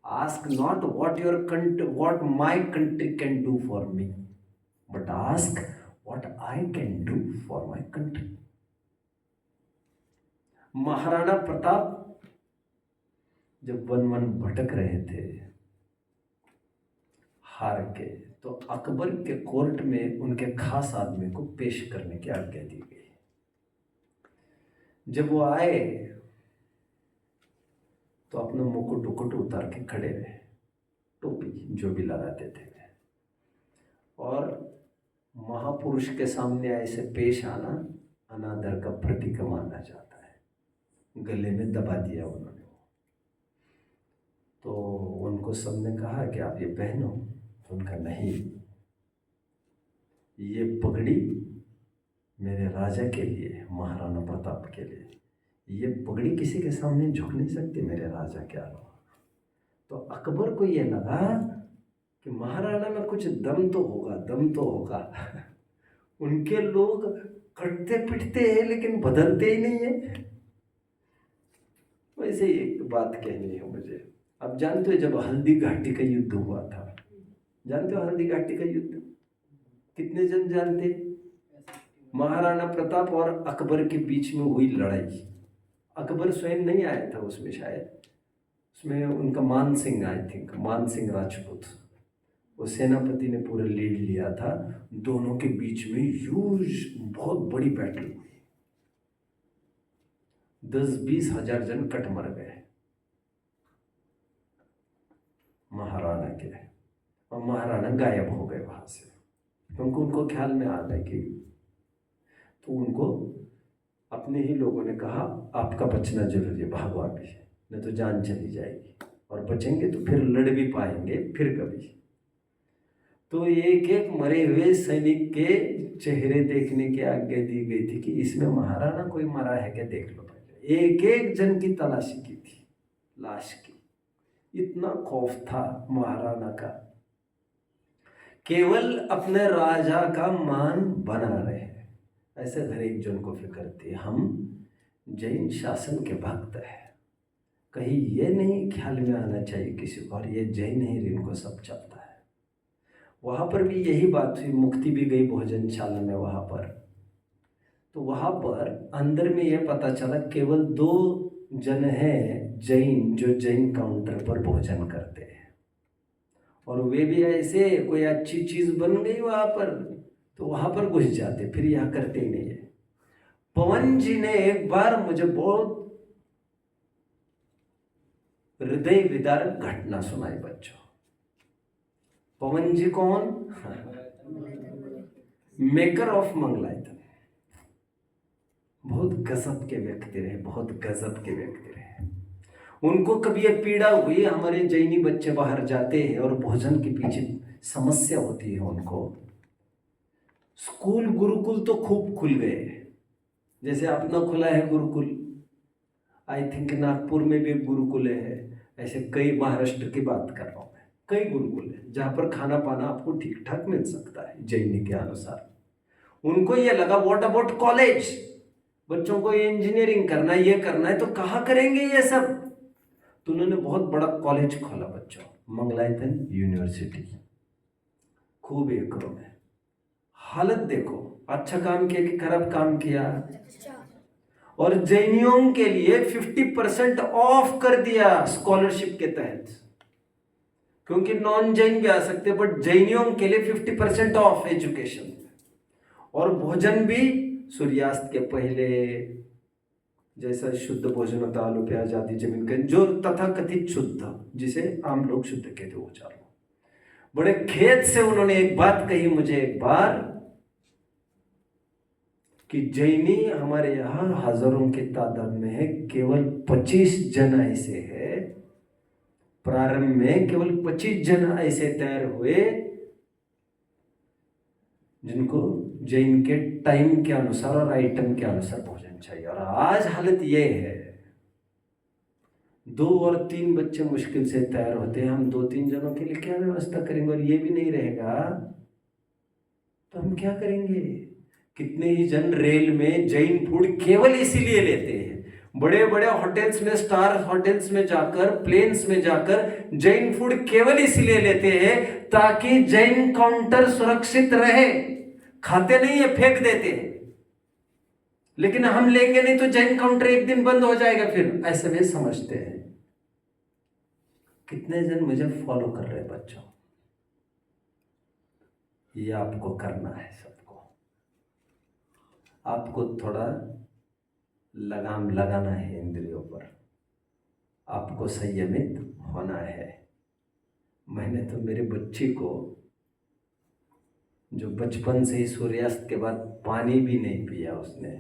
ask not what my country can do for me, but ask what I can do for my country. Maharana Pratap जब वन भटक रहे थे हार के, तो अकबर के कोर्ट में उनके खास आदमी को पेश करने की आज्ञा दी गई। जब वो आए तो अपना मुकुट उकुट उतार के खड़े रहे, टोपी जो भी लगाते थे, और महापुरुष के सामने ऐसे पेश आना अनादर का प्रतीक माना जाता है। गले में दबा दिया उन्होंने। तो उनको सबने कहा कि आप ये पहनो, तो उनका नहीं, ये पगड़ी मेरे राजा के लिए, महाराणा प्रताप के लिए, ये पगड़ी किसी के सामने झुक नहीं सकती मेरे राजा के अलावा। तो अकबर को ये लगा कि महाराणा में कुछ दम तो होगा। उनके लोग कटते पिटते हैं लेकिन बदलते ही नहीं है। वैसे ही एक बात कहनी है मुझे। अब जानते हो जब हल्दी घाटी का युद्ध हुआ था, जानते हो हल्दी घाटी का युद्ध? कितने जन जानते? महाराणा प्रताप और अकबर के बीच में हुई लड़ाई। अकबर स्वयं नहीं आया था उसमें, शायद उसमें उनका मान सिंह, आई थिंक मान सिंह राजपूत, वो सेनापति ने पूरा लीड लिया था। दोनों के बीच में ह्यूज बहुत बड़ी बैटल हुई, 10-20 हजार जन कट मर गए महाराणा के, और महाराणा गायब हो गए वहां से, क्योंकि उनको ख्याल में आ गए कि, तो उनको अपने ही लोगों ने कहा आपका बचना जरूरी है, भागो अभी, नहीं तो जान चली जाएगी, और बचेंगे तो फिर लड़ भी पाएंगे फिर कभी। तो एक एक मरे हुए सैनिक के चेहरे देखने की आज्ञा दी गई थी कि इसमें महाराणा कोई मरा है क्या, देख लो पहले। एक एक जन की तलाशी की थी लाश की, इतना खौफ था महाराणा का। केवल अपने राजा का मान बना रहे, ऐसे हर एक जन को फिक्र थी। हम जैन शासन के भक्त हैं, कहीं ये नहीं ख्याल में आना चाहिए किसी को और ये जैन है इनको सब चलता है। वहाँ पर भी यही बात हुई, मुक्ति भी गई भोजनशाला में वहाँ पर। तो वहाँ पर अंदर में यह पता चला केवल 2 जन हैं जैन जो जैन काउंटर पर भोजन करते हैं, और वे भी ऐसे, कोई अच्छी चीज बन गई वहां पर तो वहां पर घुस जाते, फिर यह करते ही नहीं है। पवन जी ने एक बार मुझे बहुत हृदय विदारक घटना सुनाई बच्चों। पवन जी कौन? Maker of Mangalayatan. बहुत गजब के व्यक्ति रहे, बहुत गजब के व्यक्ति रहे। उनको कभी ये पीड़ा हुई, हमारे जैनी बच्चे बाहर जाते हैं और भोजन के पीछे समस्या होती है उनको। स्कूल गुरुकुल तो खूब खुल गए, जैसे अपना खुला है गुरुकुल, आई थिंक नागपुर में भी एक गुरुकुल है, ऐसे कई, महाराष्ट्र की बात कर रहा हूँ मैं, कई गुरुकुल है जहाँ पर खाना पाना आपको ठीक ठाक मिल सकता है जैनी के अनुसार। उनको ये लगा व्हाट अबाउट कॉलेज, बच्चों को इंजीनियरिंग करना है, ये करना है, तो कहाँ करेंगे ये सब। तो उन्होंने बहुत बड़ा कॉलेज खोला बच्चों, मंगलायतन यूनिवर्सिटी, खूब एकड़ों में। हालत देखो, अच्छा काम किया कि खराब काम किया। और जैनियों के लिए 50% ऑफ कर दिया स्कॉलरशिप के तहत, क्योंकि नॉन जैन भी आ सकते, बट जैनियों के लिए 50% ऑफ एजुकेशन। और भोजन भी सूर्यास्त के पहले, जैसा शुद्ध भोजन होता, आलू प्याज आदि जमीन का, जो तथाकथित शुद्ध, जिसे आम लोग शुद्ध कहते हो, चारों। बड़े खेद से उन्होंने एक बात कही मुझे एक बार, कि जैनी हमारे यहाँ हजारों की तादाद में है, केवल 25 जन ऐसे हैं, प्रारंभ में केवल 25 जन ऐसे तैयार हुए जिनको जैन के टाइम के अनुसार और आइटम के अनुसार भोजन चाहिए। और आज हालत ये है, 2 और 3 बच्चे मुश्किल से तैयार होते हैं, हम 2-3 जनों के लिए क्या व्यवस्था करेंगे। और ये भी नहीं रहेगा तो हम क्या करेंगे। कितने ही जन रेल में जैन फूड केवल इसीलिए लेते हैं, बड़े बड़े होटल्स में, स्टार होटल्स में जाकर, प्लेन्स में जाकर जैन फूड केवल इसीलिए लेते हैं ताकि जैन काउंटर सुरक्षित रहे। खाते नहीं है, फेंक देते हैं, लेकिन हम लेंगे नहीं तो जैन काउंटर एक दिन बंद हो जाएगा, फिर ऐसे वे समझते हैं। कितने जन मुझे फॉलो कर रहे हैं बच्चों, ये आपको करना है सबको। आपको थोड़ा लगाम लगाना है इंद्रियों पर, आपको संयमित होना है। मैंने तो मेरे बच्ची को, जो बचपन से ही सूर्यास्त के बाद पानी भी नहीं पिया उसने,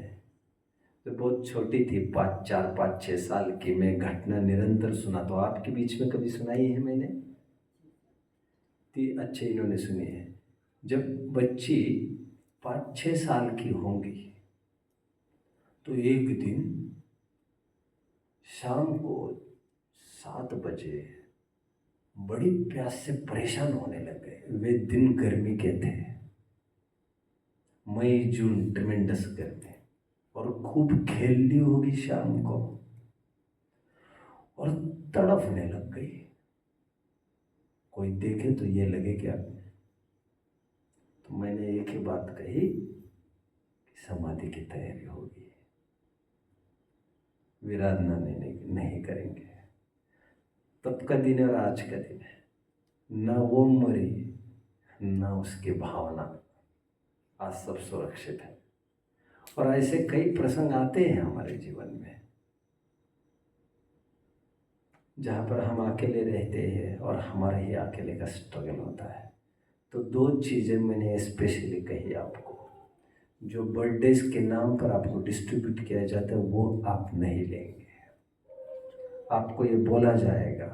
तो बहुत छोटी थी, 4-5-6 साल की, मैं घटना निरंतर सुना, तो आपके बीच में कभी सुनाई है मैंने? अच्छे इन्होंने सुनी है। जब बच्ची 5-6 साल की होंगी तो एक दिन शाम को 7 बजे बड़ी प्यास से परेशान होने लग गए। वे दिन गर्मी के थे, मई जून, ट्रिमेंडस गर्मी, और खूब खेल ली होगी शाम को और तड़फने लग गई। कोई देखे तो ये लगे क्या। तो मैंने एक ही बात कही कि समाधि की तैयारी होगी, विराधना नहीं करेंगे। तब का दिन और आज का दिन है, ना वो मरी ना उसकी भावना, आज सब सुरक्षित है। और ऐसे कई प्रसंग आते हैं हमारे जीवन में जहाँ पर हम अकेले रहते हैं और हमारा ही अकेले का स्ट्रगल होता है। तो 2 चीज़ें मैंने स्पेशली कही आपको, जो बर्थडेज के नाम पर आपको डिस्ट्रीब्यूट किया जाता है वो आप नहीं लेंगे। आपको ये बोला जाएगा,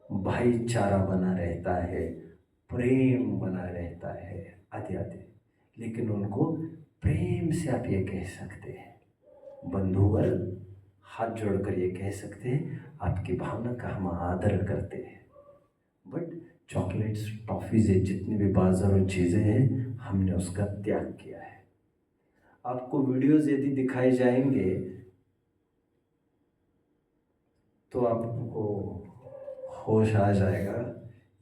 भाईचारा बना रहता है, प्रेम बना रहता है, आदि आदि, लेकिन उनको प्रेम से आप ये कह सकते हैं, बंधुवर हाथ जोड़कर ये कह सकते हैं, आपकी भावना का हम आदर करते हैं, बट चॉकलेट्स, टॉफ़ीज़, जितनी भी बाजारों चीज़ें हैं, हमने उसका त्याग किया है। आपको वीडियोस यदि दिखाए जाएंगे तो आपको होश आ जाएगा,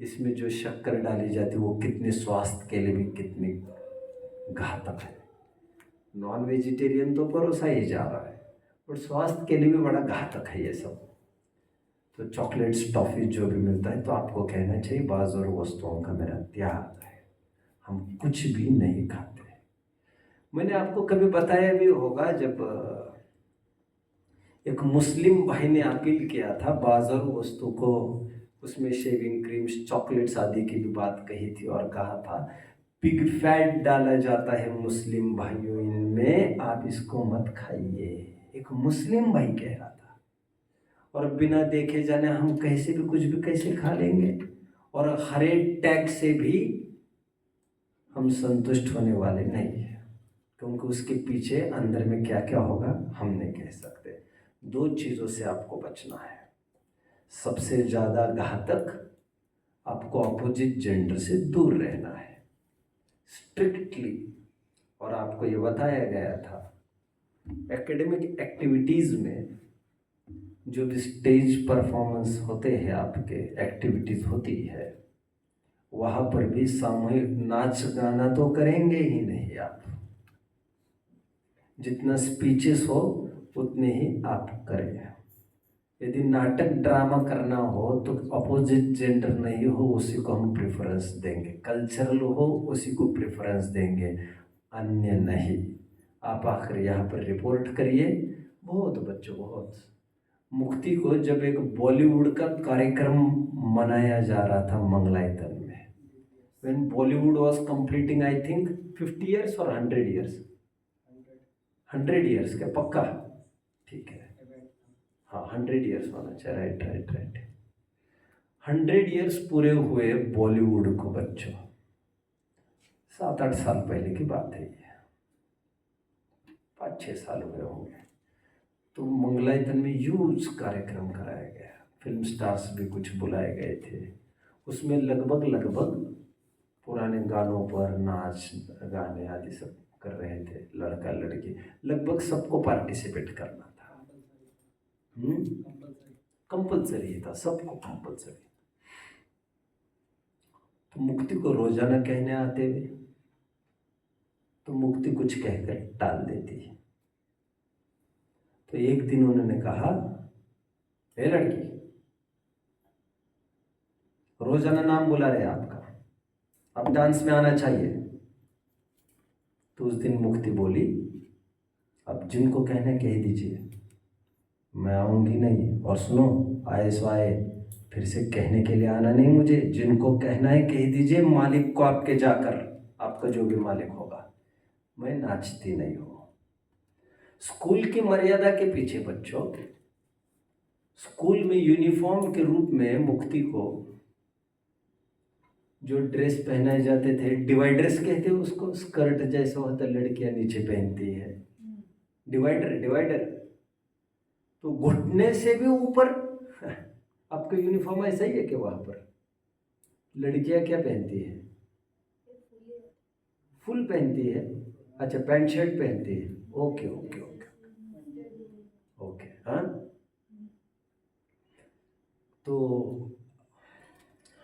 इसमें जो शक्कर डाली जाती है वो कितने स्वास्थ्य के लिए भी कितनी घातक है। नॉन वेजिटेरियन तो परोसा ही जा रहा है, और स्वास्थ्य के लिए भी बड़ा घातक है ये सब। तो चॉकलेट्स टॉफ़ी जो भी मिलता है तो आपको कहना चाहिए बाज़ार वस्तुओं का मेरा त्याग है, हम कुछ भी नहीं खाते। मैंने आपको कभी बताया भी होगा, जब एक मुस्लिम भाई ने अपील किया था बाज़ार वस्तु को, उसमें शेविंग क्रीम्स चॉकलेट्स आदि की भी बात कही थी और कहा था पिग फैट डाला जाता है मुस्लिम भाइयों इनमें, आप इसको मत खाइए। एक मुस्लिम भाई कह रहा था, और बिना देखे जाने हम कैसे भी कुछ भी कैसे खा लेंगे, और हर एक टैग से भी हम संतुष्ट होने वाले नहीं है, क्योंकि उसके पीछे अंदर में क्या क्या होगा हम नहीं कह सकते। दो चीज़ों से आपको बचना है। सबसे ज़्यादा घातक, आपको अपोजिट जेंडर से दूर रहना है स्ट्रिक्टली। और आपको ये बताया गया था एकेडमिक एक्टिविटीज़ में जो भी स्टेज परफॉर्मेंस होते हैं, आपके एक्टिविटीज़ होती है, वहाँ पर भी सामूहिक नाच गाना तो करेंगे ही नहीं आप। जितना स्पीचेस हो उतने ही आप करें। यदि नाटक ड्रामा करना हो तो अपोजिट जेंडर नहीं हो उसी को हम प्रेफरेंस देंगे, कल्चरल हो उसी को प्रेफरेंस देंगे, अन्य नहीं। आप आकर यहाँ पर रिपोर्ट करिए। बहुत बच्चों, बहुत मुक्ति को जब एक बॉलीवुड का कार्यक्रम मनाया जा रहा था मंगलायतन में, when Bollywood was completing I think 50 years और 100 ईयर्स, 100 ईयर्स का पक्का, ठीक है, हाँ 100 ईयर्स होना चाहिए, राइट राइट राइट। 100 ईयर्स पूरे हुए बॉलीवुड को बच्चों, 7-8 साल पहले की बात है ये, 5-6 साल हुए होंगे। तो मंगलायतन में ह्यूज कार्यक्रम कराया गया, फिल्म स्टार्स भी कुछ बुलाए गए थे। उसमें लगभग पुराने गानों पर नाच गाने आदि सब कर रहे थे, लड़का लड़की लगभग सबको पार्टिसिपेट करना था। कंपल्सरी था, सबको कंपल्सरी। तो मुक्ति को रोजाना कहने आते हुए तो मुक्ति कुछ कहकर टाल देती है। तो एक दिन उन्होंने कहा, ए लड़की, रोजाना नाम बुला रहे आपका, अब डांस में आना चाहिए। तो उस दिन मुक्ति बोली, अब जिनको कहना कह दीजिए, मैं आऊंगी नहीं। और सुनो, आए सो आए, फिर से कहने के लिए आना नहीं मुझे। जिनको कहना है कह दीजिए मालिक को आपके जाकर, आपका जो भी मालिक होगा। मैं नाचती नहीं हूँ। स्कूल की मर्यादा के पीछे बच्चों, स्कूल में यूनिफॉर्म के रूप में मुक्ति को जो ड्रेस पहनाए जाते थे, डिवाइडर्स कहते हैं उसको, स्कर्ट जैसा होता लड़कियां नीचे पहनती है, डिवाइडर। तो घुटने से भी ऊपर आपका यूनिफॉर्म ऐसा ही है कि वहां पर लड़कियां क्या पहनती है? फुल पहनती है। अच्छा, पैंट शर्ट पहनती है। ओके ओके ओके ओके, हाँ। तो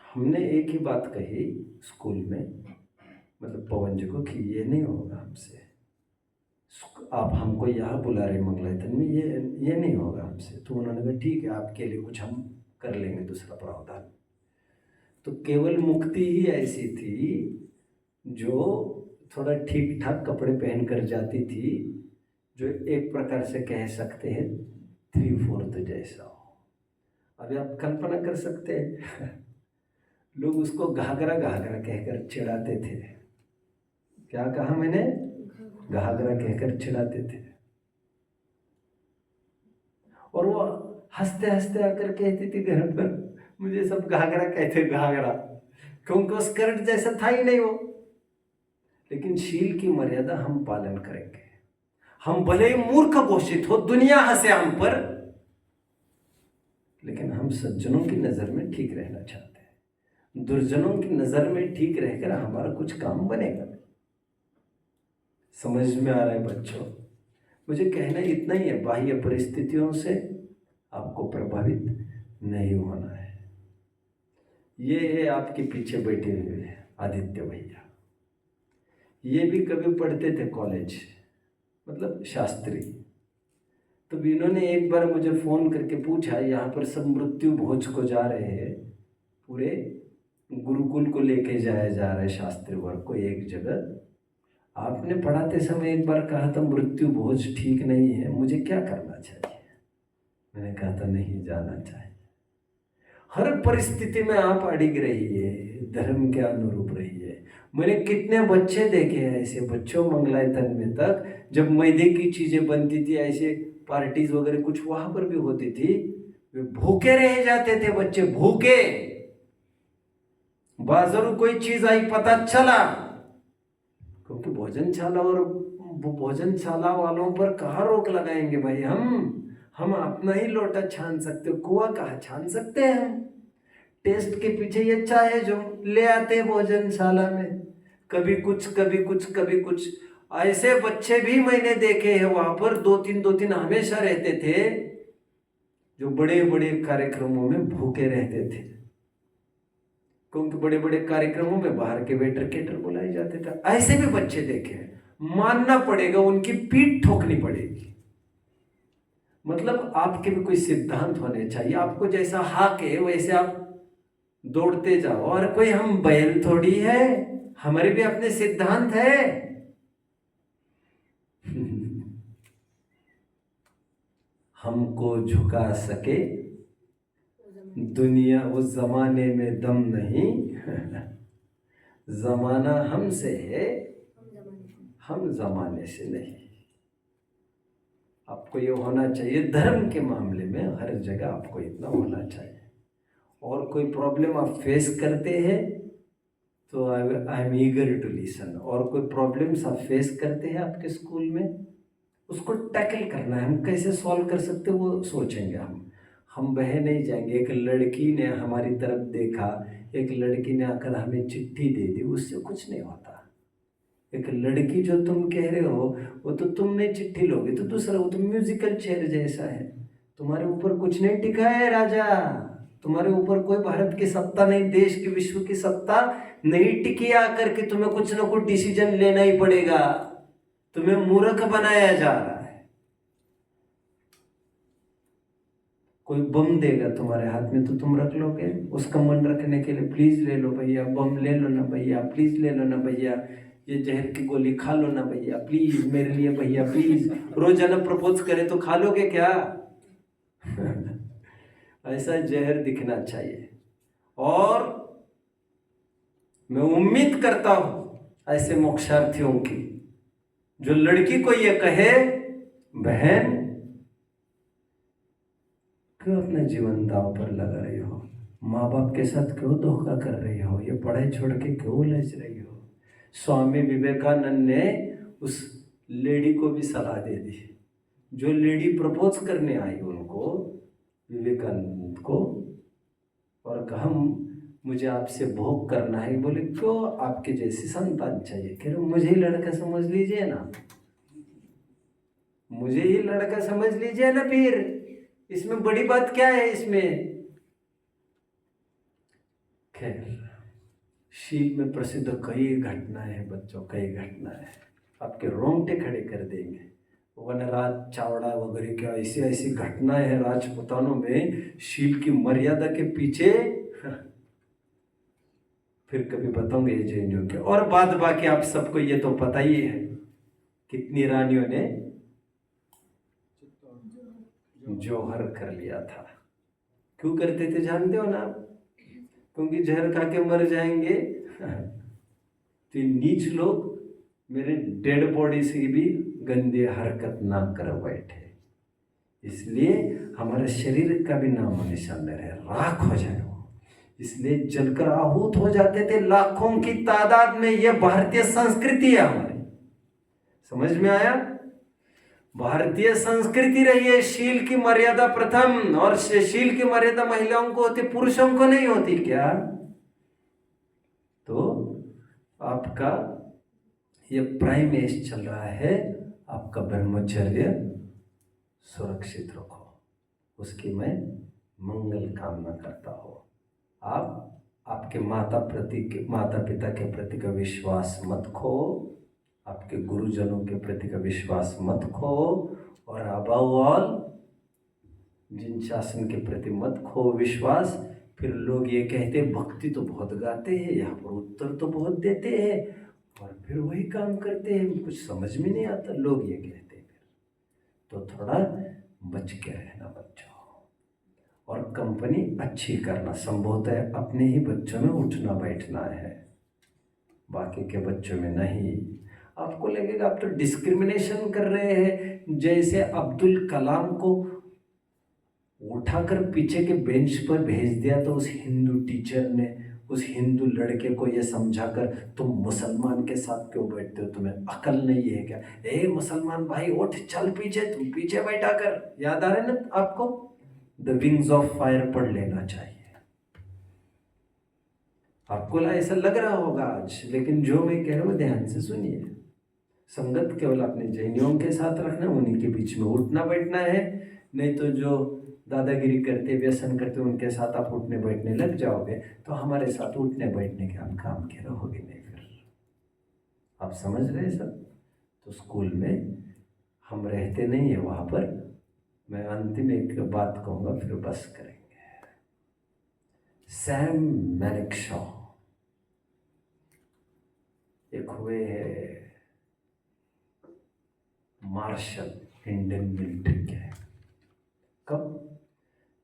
हमने एक ही बात कही स्कूल में, मतलब पवन जी को, कि ये नहीं होगा हमसे। आप हमको यहाँ बुला रहे मंगलायतन में, ये नहीं होगा हमसे। तो उन्होंने कहा ठीक है, आपके लिए कुछ हम कर लेंगे दूसरा प्रावधान। तो केवल मुक्ति ही ऐसी थी जो थोड़ा ठीक ठाक कपड़े पहन कर जाती थी, जो एक प्रकार से कह सकते हैं 3/4 जैसा हो। अभी आप कल्पना कर सकते हैं लोग उसको घाघरा घाघरा कहकर चिढ़ाते थे। क्या कहा मैंने? घाघरा कहकर चिढ़ाते थे। और वो हंसते हंसते आकर कहती थी घर पर, मुझे सब घाघरा कहते, घाघरा, क्योंकि उस स्कर्ट जैसा था ही नहीं वो। लेकिन शील की मर्यादा हम पालन करेंगे। हम भले ही मूर्ख घोषित हो, दुनिया हंसे हम पर, लेकिन हम सज्जनों की नजर में ठीक रहना चाहते हैं। दुर्जनों की नजर में ठीक रहकर हमारा कुछ काम बनेगा। समझ में आ रहा है बच्चों? मुझे कहना इतना ही है, बाह्य परिस्थितियों से आपको प्रभावित नहीं होना है। ये है आपके पीछे बैठे हुए आदित्य भैया। ये भी कभी पढ़ते थे कॉलेज, मतलब शास्त्री। तो इन्होंने एक बार मुझे फ़ोन करके पूछा, यहाँ पर सब मृत्यु भोज को जा रहे हैं, पूरे गुरुकुल को लेके जाया जा रहा है शास्त्री वर्ग को एक जगह। आपने पढ़ाते समय एक बार कहा था मृत्यु भोज ठीक नहीं है, मुझे क्या करना चाहिए? मैंने कहा था नहीं जाना चाहिए। हर परिस्थिति में आप अडिग रहिए, धर्म के अनुरूप रहिए। मैंने कितने बच्चे देखे हैं ऐसे, बच्चों मंगलायतन में तक जब मैदे की चीज़ें बनती थी, ऐसे पार्टीज वगैरह कुछ वहाँ पर भी होती थी, वे भूखे रह जाते थे बच्चे, भूखे। बाजारों कोई चीज आई पता चला, क्योंकि भोजनशाला और भोजनशाला वालों पर कहाँ रोक लगाएंगे भाई? हम अपना ही लोटा छान सकते, कुआं कहाँ छान सकते हैं हम? टेस्ट के पीछे ये चाहे जो ले आते भोजनशाला में, कभी कुछ कभी कुछ कभी कुछ। ऐसे बच्चे भी मैंने देखे हैं वहां पर, दो तीन हमेशा रहते थे, जो बड़े बड़े कार्यक्रमों में भूखे रहते थे, क्योंकि बड़े बड़े कार्यक्रमों में बाहर के वेटर केटर बुलाए जाते थे। ऐसे भी बच्चे देखे, मानना पड़ेगा, उनकी पीठ ठोकनी पड़ेगी। मतलब आपके भी कोई सिद्धांत होने चाहिए, आपको जैसा हाक है वैसे आप दौड़ते जाओ। और कोई हम बैल थोड़ी है, हमारे भी अपने सिद्धांत है। हमको झुका सके दुनिया, उस जमाने में दम नहीं। जमाना हमसे है, हम जमाने से नहीं। आपको ये होना चाहिए, धर्म के मामले में हर जगह आपको इतना होना चाहिए। और कोई प्रॉब्लम आप फेस करते हैं तो I am eager to listen. और कोई प्रॉब्लम्स आप फेस करते हैं आपके स्कूल में, उसको टैकल करना है, हम कैसे सॉल्व कर सकते वो सोचेंगे। हम बह नहीं जाएंगे। एक लड़की ने हमारी तरफ देखा, एक लड़की ने आकर हमें चिट्ठी दे दी, उससे कुछ नहीं होता। एक लड़की जो तुम कह रहे हो वो तो तुम नहीं चिट्ठी लोगे तो दूसरा, वो तो म्यूजिकल चेयर जैसा है, तुम्हारे ऊपर कुछ नहीं टिका है राजा, तुम्हारे ऊपर कोई भारत की सत्ता नहीं, देश की विश्व की सत्ता नहीं टिकी आकर के तुम्हें कुछ ना कुछ डिसीजन लेना ही पड़ेगा। तुम्हें मूर्ख बनाया जा रहा है। कोई बम देगा तुम्हारे हाथ में तो तुम रख लोगे? उसका मन रखने के लिए प्लीज ले लो भैया, बम ले लो ना भैया, प्लीज ले लो ना भैया, ये जहर की गोली खा लो ना भैया, प्लीज मेरे लिए भैया प्लीज। रोजाना प्रपोज करे तो खा लोगे क्या? ऐसा जहर दिखना चाहिए। और मैं उम्मीद करता हूं ऐसे मोक्षार्थियों की, जो लड़की को ये कहे बहन क्यों अपने जीवन दांव पर लगा रही हो, माँ बाप के साथ क्यों धोखा कर रही हो, ये पढ़ाई छोड़ के क्यों उलझ रही हो। स्वामी विवेकानंद ने उस लेडी को भी सलाह दे दी, जो लेडी प्रपोज करने आई उनको, विवेकानंद को, और कहा मुझे आपसे भोग करना है। बोले क्यों, आपके जैसी संतान चाहिए। कह रहे मुझे ही लड़का समझ लीजिए ना, मुझे ही लड़का समझ लीजिए ना, फिर इसमें बड़ी बात क्या है इसमें? खैर, शील में प्रसिद्ध कई घटनाएं हैं बच्चों, कई घटनाएं आपके रोंगटे खड़े कर देंगे। वनराज चावड़ा वगैरह क्या ऐसी ऐसी घटनाएं हैं राजपुतानों में, शील की मर्यादा के पीछे। फिर कभी बताऊंगे जैनियों के। और बाद बाकी आप सबको ये तो पता ही है, कितनी रानियों ने जौहर कर लिया था। क्यों करते थे जानते हो ना? क्योंकि जहर खा के मर जाएंगे। तो नीच लोग मेरे डेड बॉडी से भी गंदे हरकत ना कर बैठे, इसलिए हमारे शरीर का भी नाम निशान रहे, राख हो जाए वो। इसलिए जलकर आहूत हो जाते थे लाखों की तादाद में। यह भारतीय संस्कृति है हमारी, समझ में आया? भारतीय संस्कृति रही है शील की मर्यादा प्रथम, और शील की मर्यादा महिलाओं को होती, पुरुषों को नहीं होती क्या? तो आपका ये प्राइम एज चल रहा है, आपका ब्रह्मचर्य सुरक्षित रखो, उसकी मैं मंगल कामना करता हूँ। आप आपके माता पिता के प्रति का विश्वास मत खो, आपके गुरुजनों के प्रति का विश्वास मत खो, और अबव ऑल जिन शासन के प्रति मत खो विश्वास। फिर लोग ये कहते भक्ति तो बहुत गाते हैं, यहाँ पर उत्तर तो बहुत देते हैं, और फिर वही काम करते हैं, कुछ समझ में नहीं आता, लोग ये कहते हैं। तो थोड़ा बच के रहना बच्चों, और कंपनी अच्छी करना। संभवतः अपने ही बच्चों में उठना बैठना है, बाकी के बच्चों में नहीं। आपको लगेगा आप तो डिस्क्रिमिनेशन कर रहे हैं। जैसे अब्दुल कलाम को उठाकर पीछे के बेंच पर भेज दिया तो उस हिंदू टीचर ने उस हिंदू लड़के को ये समझाकर, तुम मुसलमान के साथ क्यों बैठते हो, तुम्हें अकल नहीं है क्या? ए मुसलमान भाई उठ, चल पीछे, तुम पीछे बैठा कर। याद आ रहे ना आपको? द विंग्स ऑफ फायर पढ़ लेना चाहिए। आपको ऐसा लग रहा होगा आज, लेकिन जो मैं कह रहा हूँ ध्यान से सुनिए। संगत केवल अपने जैनियों के साथ रखना, उन्हीं के बीच में उठना बैठना है। नहीं तो जो दादागिरी करते, व्यसन करते, उनके साथ आप उठने बैठने लग जाओगे तो हमारे साथ उठने बैठने के हम काम के रहोगे नहीं। फिर आप समझ रहे सब? तो स्कूल में हम रहते नहीं है वहाँ पर। मैं अंतिम एक बात कहूँगा फिर बस करेंगे। सैम मैनेक्शॉ एक हुए है मार्शल इंडियन मिलिट्री के। कब?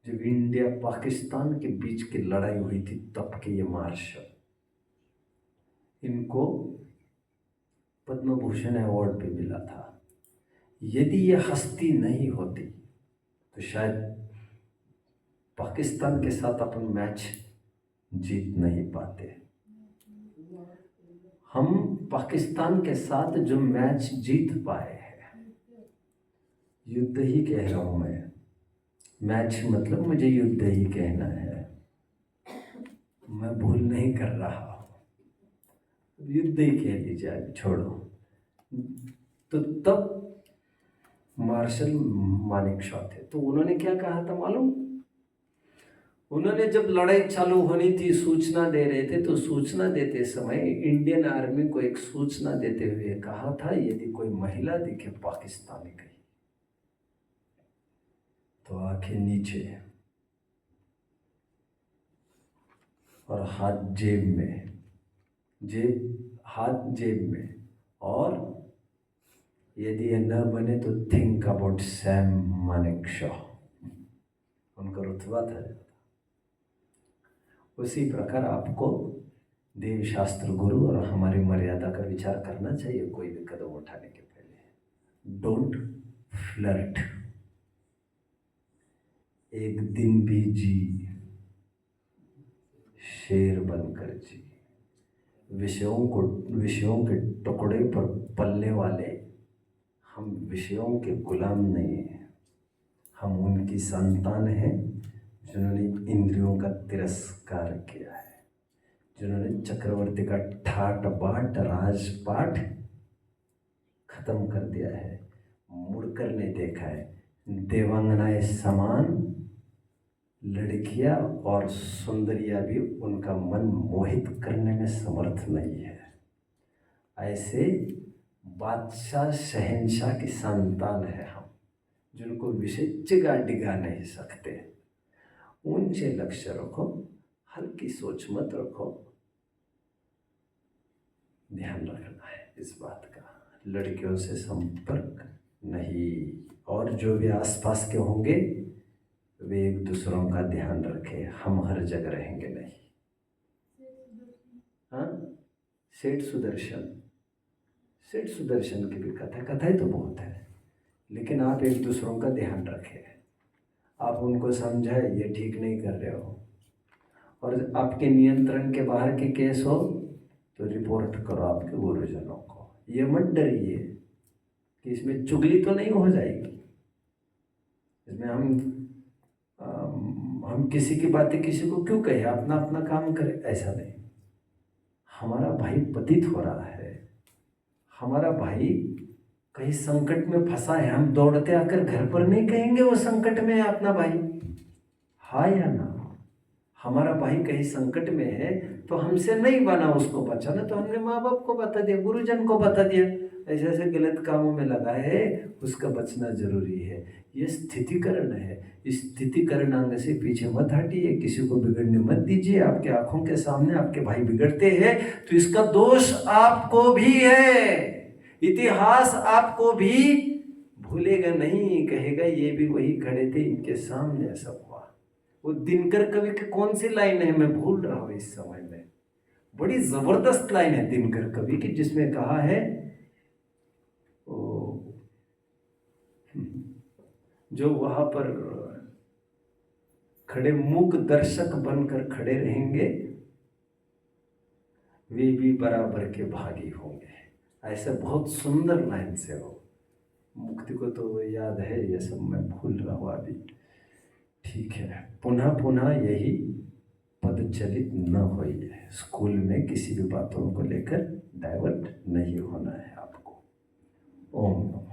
जब इंडिया पाकिस्तान के बीच की लड़ाई हुई थी तब के ये मार्शल। इनको पद्म भूषण अवार्ड भी मिला था। यदि ये हस्ती नहीं होती तो शायद पाकिस्तान के साथ अपन मैच जीत नहीं पाते। हम पाकिस्तान के साथ जो मैच जीत पाए हैं, युद्ध ही कह रहा हूं मैं, मैच मतलब मुझे युद्ध ही कहना है, मैं भूल नहीं कर रहा हूं, युद्ध ही कह लीजिए, छोड़ो। तो तब मार्शल मानेकशॉ थे, तो उन्होंने क्या कहा था मालूम? उन्होंने जब लड़ाई चालू होनी थी, सूचना दे रहे थे, तो सूचना देते समय इंडियन आर्मी को एक सूचना देते हुए कहा था, यदि कोई महिला दिखे पाकिस्तानी कहीं तो आंखें नीचे और हाथ जेब में, हाथ जेब में, और यदि ये न बने तो थिंक अबाउट सैम मानेकशॉ। उनका रुतबा था। उसी प्रकार आपको देव शास्त्र गुरु और हमारी मर्यादा का विचार करना चाहिए कोई भी कदम उठाने के पहले। Don't flirt. एक दिन भी जी, शेर बनकर जी। विषयों के टुकड़े पर पलने वाले हम विषयों के गुलाम नहीं हैं। हम उनकी संतान हैं जिन्होंने इंद्रियों का तिरस्कार किया है, जिन्होंने चक्रवर्ती का ठाट बाट राजपाट खत्म कर दिया है, मुड़कर नहीं देखा है। देवांगनाएं समान लड़कियां और सुंदरियां भी उनका मन मोहित करने में समर्थ नहीं है। ऐसे बादशाह शहंशाह की संतान है हम, जिनको विषय चिगा डिगा नहीं सकते। ऊंचे लक्ष्य रखो, हल्की सोच मत रखो। ध्यान रखना है इस बात का, लड़कियों से संपर्क नहीं। और जो भी आसपास के होंगे वे एक दूसरों का ध्यान रखें। हम हर जगह रहेंगे नहीं। हाँ, सेठ सुदर्शन की भी कथाएं तो बहुत है, लेकिन आप एक दूसरों का ध्यान रखें। आप उनको समझाए ये ठीक नहीं कर रहे हो, और आपके नियंत्रण के बाहर के केस हो तो रिपोर्ट करो आपके गुरुजनों को। ये मत डरिए कि इसमें चुगली तो नहीं हो जाएगी, इसमें हम किसी की बातें किसी को क्यों कहें, अपना अपना काम करें, ऐसा नहीं। हमारा भाई पतित हो रहा है, हमारा भाई कहीं संकट में फंसा है, हम दौड़ते आकर घर पर नहीं कहेंगे वो संकट में है अपना भाई, हाँ या ना? हमारा भाई कहीं संकट में है तो हमसे नहीं बना उसको बचाना, तो हमने माँ बाप को बता दिया, गुरुजन को बता दिया, ऐसे ऐसे गलत कामों में लगा है, उसका बचना जरूरी है। ये स्थितिकरण है। स्थितिकरण आने से पीछे मत हटिए, किसी को बिगड़ने मत दीजिए। आपके आंखों के सामने आपके भाई बिगड़ते हैं तो इसका दोष आपको भी है। इतिहास आपको भी भूलेगा नहीं, कहेगा ये भी वही खड़े थे, इनके सामने सब हुआ। वो दिनकर कवि की कौन सी लाइन है, मैं भूल रहा हूं इस समय में, बड़ी जबरदस्त लाइन है दिनकर कवि की, जिसमें कहा है जो वहां पर खड़े मूक दर्शक बनकर खड़े रहेंगे वे भी बराबर के भागी होंगे। ऐसे बहुत सुंदर लाइन से हो। मुक्ति को तो याद है, ये सब मैं भूल रहा हूँ अभी। ठीक है, पुनः पुनः यही पद चलित न होइए। स्कूल में किसी भी बातों को लेकर डाइवर्ट नहीं होना है आपको। ओम नमः।